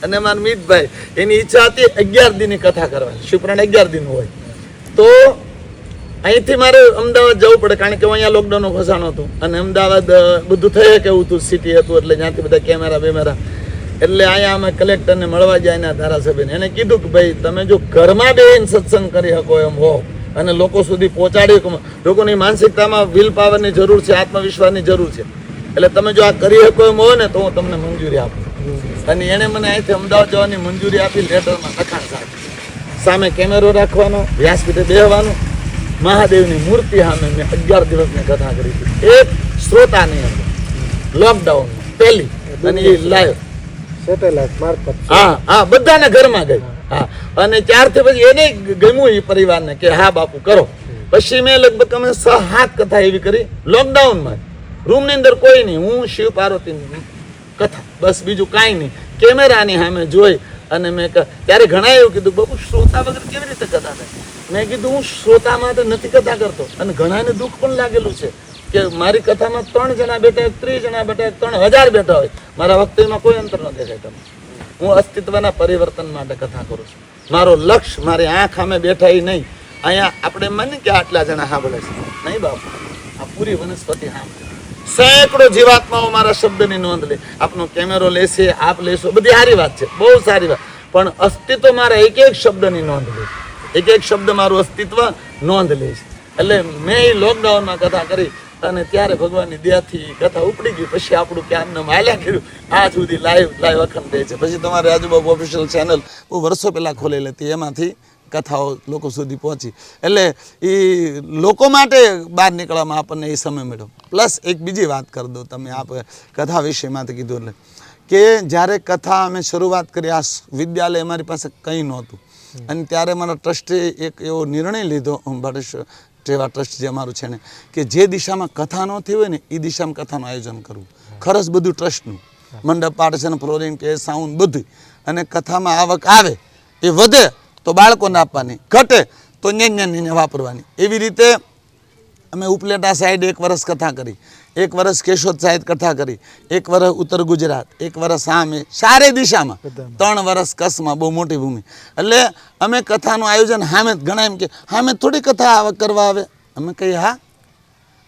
અને મારા મિતભાઈ એની ઈચ્છા હતી 11 દિનની કથા કરવાની, શિવપુરાણ 11 દિન હોય. તો અહીંથી મારે અમદાવાદ જવું પડે, કારણ કે અહીંયા લોકડાઉનનો ફસાણો હતો અને અમદાવાદ બધું થઈ શકે એવું હતું, સિટી હતું, એટલે ત્યાંથી બધા કેમેરા. એટલે અહીંયા અમે કલેક્ટરને મળવા જાય, એના ધારાસભ્યને. એને કીધું કે ભાઈ તમે જો ઘરમાં બેહીને સત્સંગ કરી શકો એમ હો અને લોકો સુધી પહોંચાડી શકો, લોકોની માનસિકતામાં વિલ પાવરની જરૂર છે, આત્મવિશ્વાસની જરૂર છે, એટલે તમે જો આ કરી શકો એમ હોય ને તો હું તમને મંજૂરી આપું. અને એણે મને અહીંથી અમદાવાદ જવાની મંજૂરી આપી, લેટરમાં લખાણ સાથે. સામે કેમેરો રાખવાનો, વ્યાસપીઠે બેહવાનું, મહાદેવની મૂર્તિ સામે મેં 11 દિવસની કથા કરી હતી, એક શ્રોતાની અંદર, લોકડાઉનમાં પહેલી, અને એ લાઈવ, સેટેલાઇટ મારફત. હા બધાના ઘરમાં ગઈ. હા, અને ત્યારથી પછી એને ગમ્યું એ પરિવારને કે હા બાપુ કરો. પછી મેં લગભગ અમે 6-7 કથા એવી કરી લોકડાઉનમાં. રૂમની અંદર કોઈ નહીં, હું શિવ પાર્વતીની કથા, બસ બીજું કાંઈ નહીં. કેમેરાની સામે જોઈ અને મેં ત્યારે ઘણા એવું કીધું, બાપુ શ્રોતા વગર કેવી રીતે કથા થાય? મેં કીધું હું શ્રોતામાં તો નથી કથા કરતો, અને ઘણાને દુઃખ પણ લાગેલું છે કે મારી કથામાં 3 જણા બેઠા હોય, 30 જણા બેઠા હોય, 3000 બેઠા હોય, મારા વક્તવ્યમાં કોઈ અંતર ન દેખાય તમને. હું અસ્તિત્વના પરિવર્તન માટે કથા કરું છું. મારો લક્ષ્ય મારી આંખ સામે બેઠા એ નહીં, અહીંયા આપણે મને કે આટલા જણા સાંભળે છે, નહીં બાપુ, આ પૂરી વનસ્પતિ સાંભળે. સેંકડો જીવાત્માઓ મારા શબ્દની નોંધ લે. આપનો કેમેરો લેશે, આપ લેશો, બધી સારી વાત છે, બહુ સારી વાત, પણ અસ્તિત્વ મારા એક શબ્દની નોંધ લે, એક શબ્દ મારું અસ્તિત્વ નોંધ લે છે. એટલે મેં એ લોકડાઉનમાં કથા કરી અને ત્યારે ભગવાનની દયાથી કથા ઉપડી ગઈ. પછી આપણું ક્યાં નામ હાલ્યા કર્યું, આજ સુધી લાઈવ અખંડ રહે છે. પછી તમારે રાજુબાબુ ઓફિશિયલ ચેનલ બહુ વર્ષો પહેલાં ખોલેલી હતી, એમાંથી કથાઓ લોકો સુધી પહોંચી. એટલે એ લોકો માટે બહાર નીકળવામાં આપણને એ સમય મળ્યો. પ્લસ એક બીજી વાત કરી દઉં, તમે આપ કથા વિષયમાંથી કીધું એટલે કે જ્યારે કથા અમે શરૂઆત કરી, આ વિદ્યાલય અમારી પાસે કંઈ નહોતું, અને ત્યારે મારા ટ્રસ્ટે એક એવો નિર્ણય લીધો, ભટ્ટ જેવા ટ્રસ્ટ જે અમારું છે ને, કે જે દિશામાં કથા ન થઈ હોય ને એ દિશામાં કથાનું આયોજન કરવું. ખરચ બધું ટ્રસ્ટનું, મંડપ પાર્ટીશન, ફ્લોરિંગ, કે સાઉન્ડ બધું, અને કથામાં આવક આવે એ વધે તો બાળકોને આપવાની, ઘટે તો ન્યાન્ય વાપરવાની. એવી રીતે અમે ઉપલેટા સાઈડ 1 વર્ષ કથા કરી, 1 વર્ષ કેશોદ સાઈડ કથા કરી, 1 વર્ષ ઉત્તર ગુજરાત, 1 વર્ષ સામે ચારે દિશામાં, 3 વર્ષ કચ્છમાં, બહુ મોટી ભૂમિ. એટલે અમે કથાનું આયોજન સામે ઘણા એમ કે સામે થોડી કથા કરવા આવે. અમે કહીએ હા,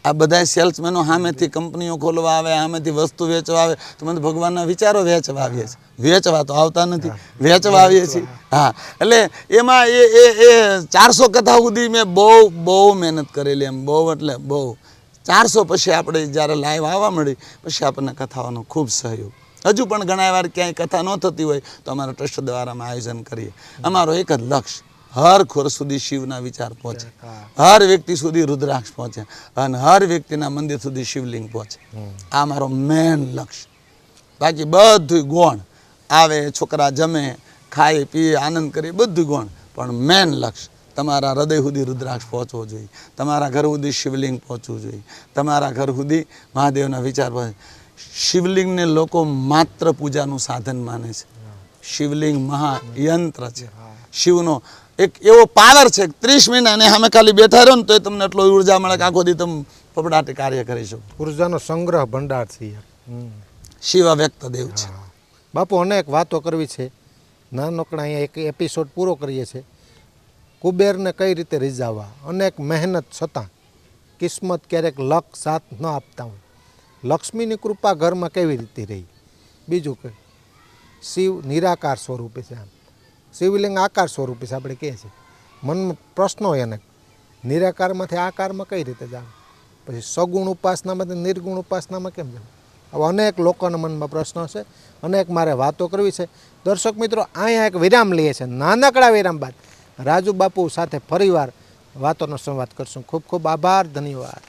આ બધા સેલ્સમેનો સામેથી કંપનીઓ ખોલવા આવે, સામેથી વસ્તુ વેચવા આવે, તો મને ભગવાનના વિચારો વેચવા આવીએ છીએ. વેચવા તો આવતા નથી, વેચવા આવીએ છીએ. હા, એટલે એમાં એ 400 કથા સુધી મેં બહુ મહેનત કરેલી, એમ બહુ એટલે બહુ. 400 પછી આપણે જ્યારે લાઈવ આવવા મળી પછી આપણને કથાઓનો ખૂબ સહયોગ. હજુ પણ ઘણા વાર ક્યાંય કથા ન થતી હોય તો અમારા ટ્રસ્ટ દ્વારા અમે આયોજન કરીએ. અમારો એક જ લક્ષ્ય, હર ખોર સુધી શિવના વિચાર પહોંચે, હર વ્યક્તિ સુધી રુદ્રાક્ષ પહોંચે, અને હર વ્યક્તિના મંદિર સુધી શિવલિંગ પહોંચે. આ મારો મેન લક્ષ્ય. બાકી બધું ગૌણ આવે, છોકરા જમે, ખાય, પીએ, આનંદ કરીએ, બધું ગૌણ, પણ મેન લક્ષ્ય તમારા હૃદય સુધી રુદ્રાક્ષ પહોંચવો જોઈએ, તમારા ઘર સુધી શિવલિંગ પહોંચવું જોઈએ, તમારા ઘર સુધી મહાદેવના વિચાર પહોંચે. શિવલિંગને લોકો માત્ર પૂજાનું સાધન માને છે. શિવલિંગ મહાયંત્ર છે. શિવનો એક એવો પાવર છે, 30 મહિના અને અમે ખાલી બેઠા રહો ને તો તમને એટલો ઉર્જા મળે કે આખો દી તમે પપડાટી કાર્ય કરી શકો. ઉર્જાનો સંગ્રહ ભંડાર છે. શિવ વ્યક્ત દેવ છે. બાપુ, અનેક વાતો કરવી છે, નાનકડા અહીંયા એક એપિસોડ પૂરો કરીએ છીએ. કુબેરને કઈ રીતે રીઝાવવા, અનેક મહેનત છતાં કિસ્મત ક્યારેક લક સાથ ન આપતા હોય, લક્ષ્મીની કૃપા ઘરમાં કેવી રીતે રહી. બીજું કે શિવ નિરાકાર સ્વરૂપે છે, આમ શિવલિંગ આકાર સ્વરૂપે છે. આપણે કહે છે મનમાં પ્રશ્નો હોય, અને નિરાકારમાંથી આકારમાં કઈ રીતે જાવ, પછી સગુણ ઉપાસનામાંથી નિર્ગુણ ઉપાસનામાં કેમ જાવ. આવા અનેક લોકોના મનમાં પ્રશ્નો છે, અનેક મારે વાતો કરવી છે. દર્શક મિત્રો, અહીંયા એક વિરામ લઈએ છીએ. નાનકડા વિરામ બાદ રાજુ બાપુ સાથે ફરીવાર વાતોનો સંવાદ કરશું. ખૂબ ખૂબ આભાર, ધન્યવાદ.